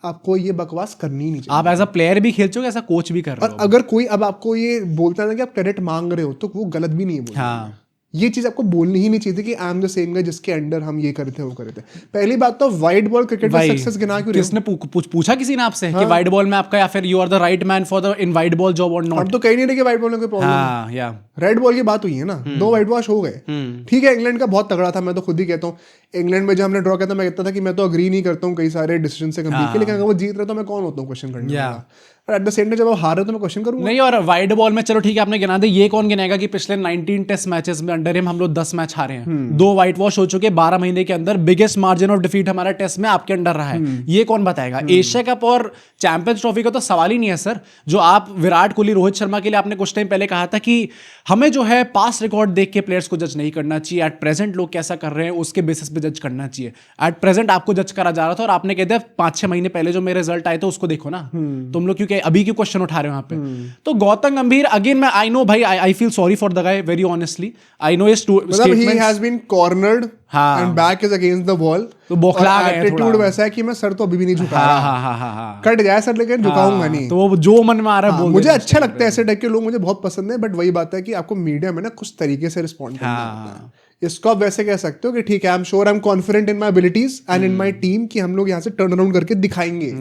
आपको ये बकवास करनी नहीं चाहिए। आप एज अ प्लेयर भी खेल चुके, एज अ कोच भी कर रहे हो। और अगर कोई अब आपको ये बोलता है ना कि आप क्रेडिट मांग रहे हो, तो वो गलत भी नहीं है बोलना। ये चीज आपको बोलनी ही नहीं चाहिए कि I am the same guy जिसके अंडर हम ये करते हैं वो करते हैं। पहली बात तो वाइड बॉल क्रिकेट में सक्सेस गिना क्यों? किसने पूछा किसी ने आपसे कि वाइड बॉल में आपका, या फिर you are the right man for the in white ball job और नॉट? हम तो कहीं नहीं रहे कि वाइड बॉल में कोई प्रॉब्लम है। रेड बॉल की बात हुई है ना, 2 वाइट वॉश हो गए। ठीक है, इंग्लैंड का बहुत तगड़ा था, मैं तो खुद ही कहता हूँ। इंग्लैंड में जब हमने ड्रॉ किया था, मैं कहता था कि मैं तो अग्री नहीं करता हूँ कई सारे डिसीजन से गंभीर के, लेकिन अगर वो जीत रहे तो मैं कौन होता हूँ क्वेश्चन करने वाला? एट द सेम टाइम जब वो हार रहे तो मैं क्वेश्चन करूंगा नहीं। और वाइड बॉल में चलो ठीक है आपने गिना दे, ये कौन गिनाएगा कि पिछले 19 टेस्ट मैचेस में अंडर हिम हम लोग 10 मैच हारे हैं, 2 वाइट वॉश हो चुके, 12 महीने के अंदर बिगेस्ट मार्जिन ऑफ डिफीट हमारा टेस्ट में आपके अंडर रहा है, ये कौन बताएगा? एशिया कप और चैंपियंस ट्रॉफी का तो सवाल ही नहीं है सर। जो आप विराट कोहली, रोहित शर्मा के लिए आपने कुछ टाइम पहले कहा था कि हमें जो है पास्ट रिकॉर्ड देख के प्लेयर्स को जज नहीं करना चाहिए, एट प्रेजेंट लोग कैसा कर रहे हैं उसके बेसिस पे जज करना चाहिए। एट प्रेजेंट आपको जज करा जा रहा था और आपने कह दिया 5-6 महीने पहले जो मेरे रिजल्ट आए थे उसको देखो ना तुम लोग, क्योंकि अभी क्यों क्वेश्चन उठा रहे हो यहाँ पे? तो गौतम गंभीर अगेन, मैं आई नो भाई, I feel sorry for the guy very honestly. I know his statements, he has been cornered and back is against the wall. तो बौखला गए, एटीट्यूड वैसा है कि मैं सर तो अभी भी नहीं झुका रहा, कट जाए सर लेकिन झुकाऊंगा नहीं। तो वो जो मन में आ रहा है बोल। मुझे अच्छा लगता है ऐसे टाइप के लोग, मुझे बहुत पसंद है। बट वही बात है कि आपको मीडिया में ना कुछ तरीके से रिस्पॉन्ड करना होता है। इसको आप वैसे कह सकते हो कि ठीक है, I am sure, I am confident in my abilities and in my team कि हम लोग यहाँ से टर्न अराउंड करके दिखाएंगे।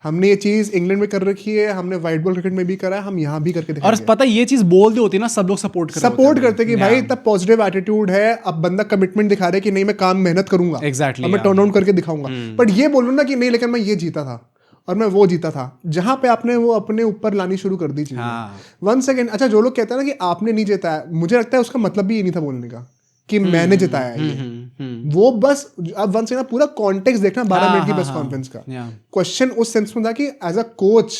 हमने ये चीज इंग्लैंड में कर रखी है, हमने व्हाइट बॉल क्रिकेट में भी करा है, हम यहाँ भी करके दिखाएंगे। और पता है ये चीज बोल दी होती है ना, सब लोग सपोर्ट करते कि भाई तब पॉजिटिव एटीट्यूड है, अब बंदा कमिटमेंट दिखा रहा है कि नहीं मैं काम मेहनत करूंगा, एग्जैक्टली, मैं टर्न आउट करके दिखाऊंगा। बट ये बोलो ना कि नहीं लेकिन मैं ये जीता था और मैं वो जीता था, जहां पे आपने वो अपने ऊपर लानी शुरू कर दी चीज। वन सेकेंड, अच्छा जो लोग कहते हैं ना कि आपने नहीं जिताया, मुझे लगता है उसका मतलब भी ये नहीं था बोलने का कि मैंने जिताया है। वो बस अब वन सेकेंड पूरा कॉन्टेक्स्ट देखना 12 मिनट की प्रेस कॉन्फ्रेंस का। क्वेश्चन उस सेंस में था कि एज अ कोच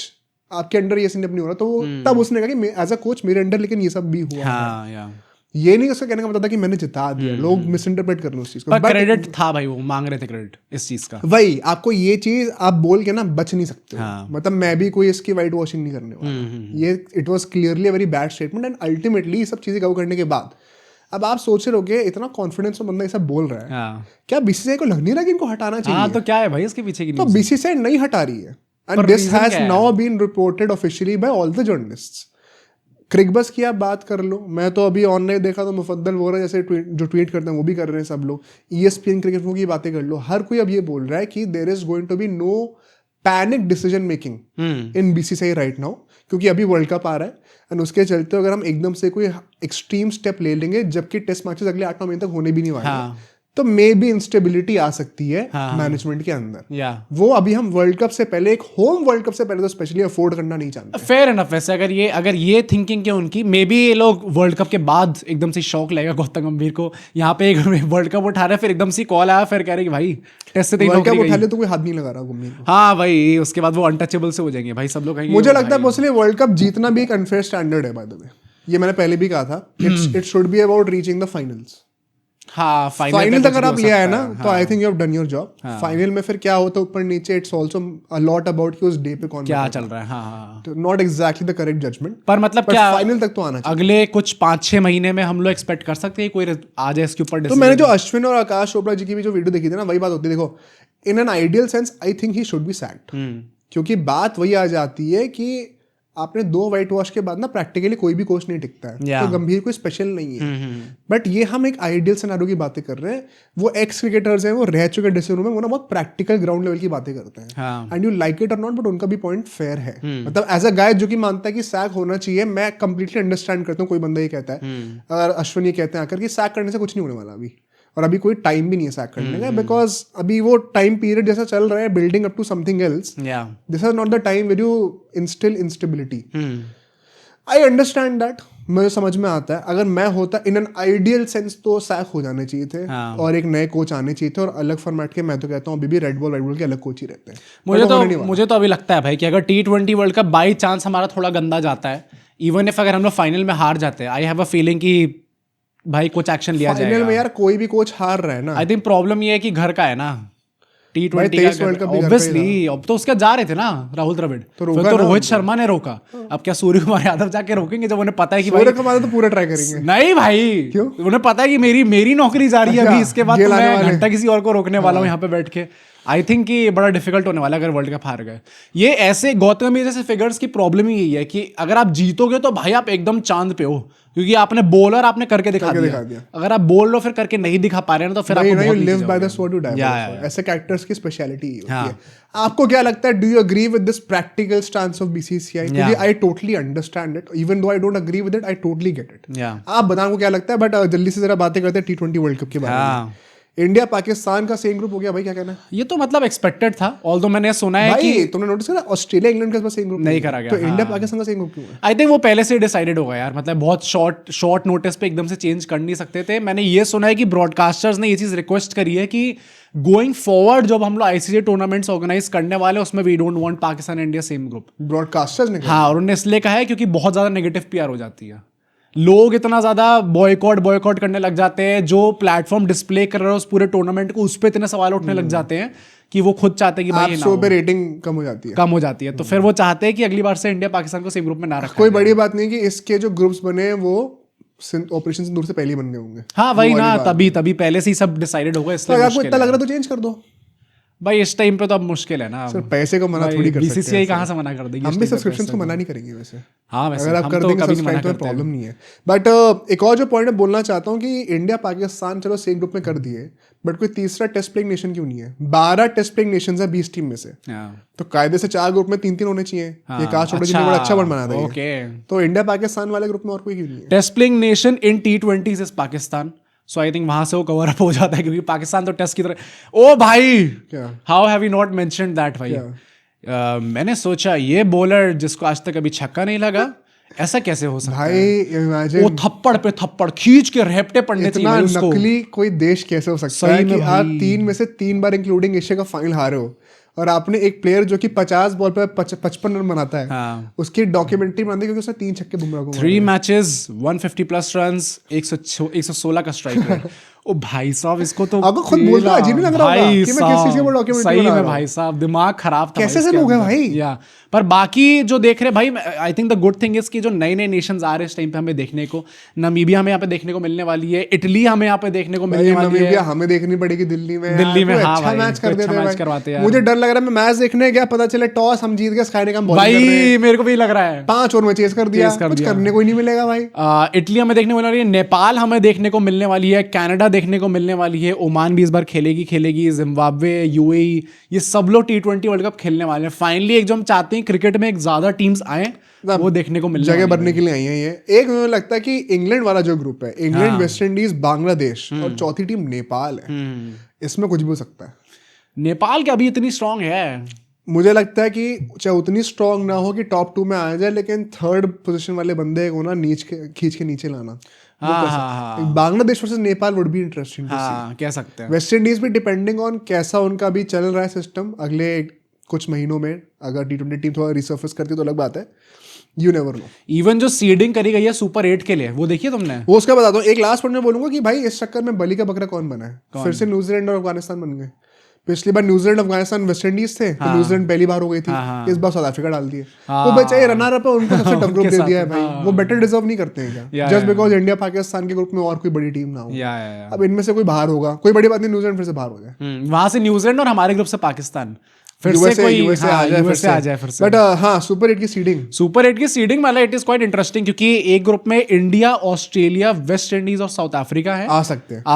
आपके अंडर ये नहीं हो रहा, तो तब उसने कहा कि एज अ कोच मेरे अंडर लेकिन ये सब भी हुआ। ये नहीं उसका कहने का मतलब था कि मैंने जिता दिया। लोग मिस इंटरप्रेट कर रहे हैं उस चीज को। पर क्रेडिट था भाई, वो मांग रहे थे क्रेडिट इस चीज का। वही आपको ये चीज आप बोल के ना बच नहीं सकते। मतलब मैं भी कोई इसकी वाइट वॉशिंग नहीं करने वाला। ये it was clearly a very bad statement and ultimately सब चीजें कवर करने के बाद अब आप सोच रहे हो इतना कॉन्फिडेंस में बंदा ये सब बोल रहा है, क्या बीसीसीआई को लग नहीं रहा कि इनको हटाना चाहिए? तो क्या है भाई इसके पीछे की? तो बीसीसीआई नहीं हटा रही है and this has now been reported officially by all the journalists. Cricbuzz की आप बात कर लो, मैं तो अभी ऑनलाइन देखा तो मुफद्दल वोरा जैसे जो ट्वीट करते हैं वो भी कर रहे हैं सब लोग। ESPN क्रिकेट की बातें कर लो, हर कोई अब ये बोल रहा है कि there is going to be no panic decision making in BCCI right now, क्योंकि अभी वर्ल्ड कप आ रहा है एंड उसके चलते अगर हम एकदम से कोई एक्सट्रीम स्टेप ले लेंगे जबकि टेस्ट मैचेस अगले 8-9 महीने तक होने भी नहीं वाले, तो मे बी इंस्टेबिलिटी आ सकती है मैनेजमेंट के अंदर। वो अभी हम वर्ल्ड कप से पहले, एक होम वर्ल्ड कप से पहले तो स्पेशली अफोर्ड करना नहीं चाहते। Fair enough. वैसे अगर ये थिंकिंग के उनकी, मे बी ये लोग वर्ल्ड कप के बाद एकदम से शौक लगेगा गौतम गंभीर को, यहाँ पे एक वर्ल्ड कप उठा रहे, फिर एकदम से कॉल आया, फिर कह रहे कि भाई टेस्ट से वर्ल्ड कप उठा ले तो कोई हाथ नहीं लगा रहा गंभीर को। हाँ भाई, उसके बाद वो अनटचेबल से हो जाएंगे भाई सब लोग। मुझे लगता है मोस्टली वर्ल्ड कप जीतना भी एक अनफेयर स्टैंडर्ड है बाय द वे। ये मैंने पहले भी कहा था, it should be about reaching the finals. हाँ फाइनल तक अगर आप ले आए ना तो I think you have done your job. Final में फिर क्या होता है ऊपर नीचे, it's also a lot about कि उस डे पे कौन क्या चल रहा है। हाँ, तो not exactly the correct judgement, पर मतलब क्या फाइनल तक तो आना चाहिए। अगले कुछ 5-6 महीने में हम लोग एक्सपेक्ट कर सकते हैं कोई आ जाए इसके ऊपर? तो मैंने जो अश्विन और आकाश चोपड़ा जी की भी जो वीडियो देखी थी ना, वही बात होती है। देखो, इन an ideal sense I think he should be sacked, क्योंकि बात वही आ जाती है कि आपने 2 वाइट वॉश के बाद ना प्रैक्टिकली कोई भी कोच नहीं टिकता है। तो गंभीर कोई स्पेशल नहीं है। बट ये हम एक आइडियल सिनेरियो की बातें कर रहे हैं। वो एक्स क्रिकेटर्स हैं, वो रह चुके ड्रेसिंग रूम में, वो ना बहुत प्रैक्टिकल ग्राउंड लेवल की बातें करते हैं। एंड यू लाइक इट और नॉट, बट उनका भी पॉइंट फेयर है। मतलब एज अ गाय जो कि मानता है कि सैक होना चाहिए, मैं कंप्लीटली अंडरस्टैंड करता हूँ। कोई बंदा ये कहता है, अगर अश्विन ये कहते हैं आकर कि सैक करने से कुछ नहीं होने वाला अभी, और अभी कोई टाइम भी नहीं है सैक करने का, बिकॉज अभी वो टाइम पीरियड जैसा चल रहा है, building up to something else. This is not the time where you instil instability. I understand that, मुझे समझ में आता है। अगर मैं होता इन एन आइडियल सेंस तो सैक हो जाने चाहिए थे, और एक नए कोच आने चाहिए थे, और अलग फॉर्मेट के। मैं तो कहता हूँ अभी भी रेड बॉल के अलग कोच ही रहते हैं। मुझे तो अभी लगता है भाई कि अगर T20 world cup by chance हमारा थोड़ा गंदा जाता है, इवन इफ अगर हम लोग फाइनल में हार जाते हैं, आई हैव अ फीलिंग कि भाई कुछ एक्शन लिया जाएगा। फाइनल में यार कोई भी कोच हार रहा है ना। आई थिंक प्रॉब्लम ये है कि घर का है ना T20 वर्ल्ड कप, ऑब्वियसली। अब तो उसके जा रहे थे ना राहुल द्रविड़, तो रोहित शर्मा ने रोका। अब क्या सूर्य कुमार यादव जाके रोकेंगे जब उन्हें पता है कि सूर्य कुमार तो पूरा ट्राई करेंगे? नहीं भाई, क्यों? उन्हें पता है कि मेरी नौकरी जा रही है अभी, इसके बाद तो मैं घंटा किसी और को रोकने वाला हूँ यहाँ पे बैठ के। आई थिंक कि बड़ा डिफिकल्ट होने वाला है अगर वर्ल्ड कप हार गए। ये ऐसे गौतम जैसे फिगर्स की प्रॉब्लम ही यही है कि अगर आप जीतोगे तो भाई आप एकदम चांद पे हो, क्योंकि आपने बॉलर आपने करके दिखा दिया। अगर आप बोल लो फिर करके नहीं दिखा पा रहे हैं तो फिर आपको बहुत live by the sword to die by the sword. ऐसे कैरेक्टर्स की स्पेशलिटी होती है। आपको क्या लगता है, do you agree with this practical stance of BCCI? क्योंकि I totally understand it, even though I don't agree with it, I totally get it. आप बताओ को क्या लगता है। बट जल्दी से जरा बातें करते हैं T20 वर्ल्ड कप के बारे में। इंडिया पाकिस्तान का सेम ग्रुप हो गया भाई, क्या कहना है? ये तो मतलब एक्सपेक्टेड था, ऑल्दो मैंने सुना है कि तुमने नोटिस करा ऑस्ट्रेलिया इंग्लैंड का सेम ग्रुप नहीं करा गया, तो इंडिया पाकिस्तान का सेम ग्रुप क्यों है? आई थिंक वो पहले से डिसाइडेड होगा यार, मतलब बहुत शॉर्ट नोटिस पे एकदम से चेंज कर नहीं सकते थे। मैंने ये सुना है कि ब्रॉडकास्टर्स ने ये चीज रिक्वेस्ट करी है कि गोइंग फॉरवर्ड जब हम लोग ICC टूर्नामेंट्स ऑर्गेनाइज करने वाले उसमें we don't want Pakistan India same group. Broadcasters ने? हाँ, और उन्होंने इसलिए कहा है क्योंकि बहुत ज्यादा नेगेटिव PR हो जाती है। लोग इतना ज्यादा बॉयकॉट करने लग जाते हैं, जो प्लेटफॉर्म डिस्प्ले कर रहे हो उस पूरे टूर्नामेंट को, उस पर इतने सवाल उठने लग जाते हैं कि वो खुद चाहते हैं कि भाई शो पे रेटिंग कम हो जाती है। तो फिर वो चाहते हैं कि अगली बार से इंडिया पाकिस्तान को सेम ग्रुप में ना रखा। कोई बड़ी बात नहीं कि इसके जो ग्रुप्स बने वो ऑपरेशन सिंदूर से पहले ही बन गए होंगे। हाँ वही ना, तभी पहले से ही सब डिसाइडेड होगा। इसलिए आपको इतना लग रहा तो चेंज कर दो भाई, इस टाइम पे तो अब मुश्किल है ना। सर पैसे को मना थोड़ी कर सकते हैं। BCCI कहाँ से मना कर देगी? हम भी सब्सक्रिप्शन को मना नहीं करेंगे वैसे। हाँ वैसे अगर आप कर देंगे सब्सक्राइब तो प्रॉब्लम नहीं है। बट एक और जो पॉइंट मैं बोलना चाहता हूँ कि इंडिया पाकिस्तान चलो सेम ग्रुप में कर दिए, बट कोई तीसरा टेस्ट प्लेइंग नेशन क्यों नहीं है? 12 टेस्ट प्लेइंग नेशंस है 20 टीम में से, तो कायदे से 4 ग्रुप में 3-3 होने चाहिए। ये आकाश चोपड़ा जी ने बड़ा अच्छा वर्ड बना दिया। तो इंडिया पाकिस्तान वाले ग्रुप में और कोई क्यों नहीं है? Test playing nation in T20 is Pakistan, so I think वहां से वो कवर अप हो जाता है, क्योंकि पाकिस्तान तो टेस्ट की तरह। ओ भाई, how have you not mentioned that भाई? मैंने सोचा ये बॉलर जिसको आज तक अभी छक्का नहीं लगा, ऐसा कैसे हो सकता भाई है? इमेजिन वो थप्पड़ पे थप्पड़ खींच के रेपटे पड़ने चाहिए उसको। नकली कोई देश कैसे हो सकता है कि आप 3 में से 3 बार इंक्लूडिंग एशिया का फाइनल हारे हो, और आपने एक प्लेयर जो कि 50 बॉल पे 55 रन बनाता है, उसकी डॉक्यूमेंट्री बना दी क्योंकि उसने 3 छक्के बुमराह को 3 मैचेस 150+ रन्स, 116 का स्ट्राइक रेट। ओ भाई साहब, इसको तो आपको खुद बोलना अजीब नहीं लग रहा होगा कि मैं किस चीज के ऊपर डॉक्यूमेंट्री बना रहा हूं? भाई साहब दिमाग खराब था। कैसे से लोग हैं भाई? या पर बाकी जो देख रहे भाई, I think the good thing is कि जो नए नए नेशंस आ रहे हैं इस टाइम पे हमें देखने को, नामीबिया हमें यहाँ पे देखने को मिलने वाली है, इटली हमें यहाँ पे देखने को मिलने वाली है, हमें देखनी पड़ेगी दिल्ली में। अच्छा मैच कर देते हैं। मुझे डर लग रहा है, मैं मैच देखने गया, पता चले टॉस हम जीत गए, स्काई ने कम भाई मेरे को भी लग रहा है 5 ओवर में चेस कर दिया, कुछ करने को ही नहीं मिलेगा भाई। इटली हमें देखने को मिलने वाली है, नेपाल हमें देखने को मिलने वाली है, कनाडा देखने को मिलने वाली है, ओमान भी इस बार खेलेगी, जिम्बाब्वे, UAE, ये सब लोग T20 वर्ल्ड कप खेलने वाले हैं। फाइनली एक जो हम चाहते हैं क्रिकेट में एक ज्यादा टीम्स आए, वो देखने को मिलने जगह बनने के लिए आई है। ये एक मुझे लगता है कि इंग्लैंड वाला जो ग्रुप है, इंग्लैंड, वेस्ट इंडीज, बांग्लादेश और चौथी टीम नेपाल है, इसमें कुछ भी हो सकता है। नेपाल क्या अभी इतनी स्ट्रांग है? मुझे लगता है कि चाहे उतनी स्ट्रांग ना हो कि टॉप 2 में आ जाए, लेकिन 3rd पोजीशन वाले बंदे को ना खींच के नीचे लाना। Bangladesh versus Nepal would be interesting to see, कह सकते हैं। वेस्ट इंडीज भी डिपेंडिंग ऑन कैसा उनका भी चल रहा है सिस्टम, अगले कुछ महीनों में अगर T20 टीम थोड़ा रिसर्फेस करती तो अलग बात है। You never know. इवन जो सीडिंग करी गई है सुपर 8 के लिए, वो देखिए तुमने? वो उसका बताता हूँ। एक लास्ट पॉइंट में बोलूंगा कि भाई इस चक्कर में बलि का बकरा कौन बना है? फिर से न्यूजीलैंड और अफगानिस्तान बन गए। पिछली बार न्यूजीलैंड अफगानिस्तान वेस्ट इंडीज थे, तो न्यूजीलैंड पहली बार हो गई थी। इस बार साउथ अफ्रीका डाल दिए। वो बच्चे रनर अप है, उनको सबसे टफ ग्रुप दे दिया है भाई। वो बेटर डिजर्व नहीं करते हैं क्या? जस्ट बिकॉज इंडिया पाकिस्तान के ग्रुप में और कोई बड़ी टीम ना हो। अब इनमें से कोई बाहर होगा, कोई बड़ी बात नहीं, न्यूजीलैंड फिर से बाहर हो जाए। वहां से न्यूजीलैंड और हमारे ग्रुप से पाकिस्तान फिर से कोई यूएसए आ जाए फिर से। बट हाँ, सुपर 8 की सीडिंग वाला इट इज क्वाइट इंटरेस्टिंग, क्योंकि एक ग्रुप में इंडिया, ऑस्ट्रेलिया, वेस्ट इंडीज और साउथ अफ्रीका है, आ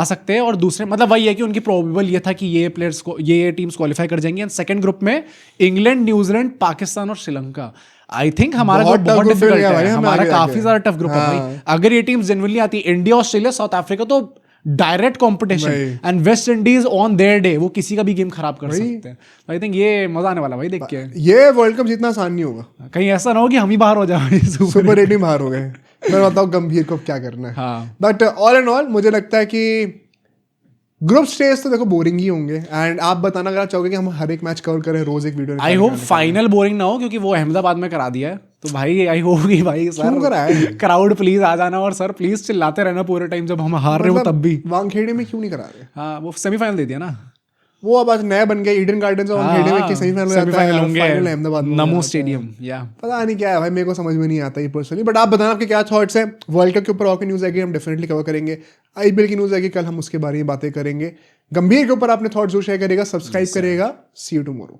सकते हैं। और दूसरे मतलब वही है कि उनकी प्रोबेबल ये था कि ये प्लेयर्स को, ये टीम्स क्वालिफाई कर जाएंगी। एंड सेकंड ग्रुप में इंग्लैंड, न्यूजीलैंड, पाकिस्तान और श्रीलंका। आई थिंक हमारा ग्रुप बहुत डिफिकल्ट है, हमारा काफी ज्यादा टफ ग्रुप है भाई। अगर ये टीम्स जेन्युइनली आती, इंडिया, ऑस्ट्रेलिया, साउथ अफ्रीका, तो direct competition. And West Indies on their day वो किसी का भी गेम खराब कर सकते हैं। आई थिंक ये मजा आने वाला भाई देख के। ये वर्ल्ड कप जितना आसान नहीं होगा, कहीं ऐसा ना हो कि हम ही बाहर हो जाए। सुपर 8 ही बाहर हो गए। मैं बताऊं गंभीर को क्या करना है। बट ऑल एंड ऑल मुझे लगता है कि ग्रुप स्टेज तो देखो बोरिंग ही होंगे। एंड आप बताना अगर आप चाहोगे कि हम हर एक मैच कवर करें, रोज एक video. I hope final boring ना हो, क्योंकि वो अहमदाबाद में करा दिया है। तो भाई आई होप कि भाई सर क्राउड प्लीज आ जाना, और सर प्लीज चिल्लाते रहना पूरे टाइम जब हम हार रहे हो तब भी। वानखेड़े में क्यों नहीं करा रहे? हाँ, वो सेमीफाइनल दे दिया ना। वो अब आज नया बन गया ईडन गार्डन्स और वानखेड़े में, कि सेमीफाइनल होंगे, फाइनल अहमदाबाद में, नमो स्टेडियम। या पता नहीं क्या है भाई, मेरे को समझ में नहीं आता ये पर्सनली। बट आप बताना आपके क्या थॉट्स हैं। वर्ल्ड कप के ऊपर और की न्यूज़ आएगी, हम डेफिनेटली कवर करेंगे। आईपीएल की न्यूज़ आएगी कल, हम उसके बारे में बातें करेंगे। गंभीर के ऊपर आपने थॉट्स जो शेयर करेगा, सब्सक्राइब करेगा। सी यू टुमारो।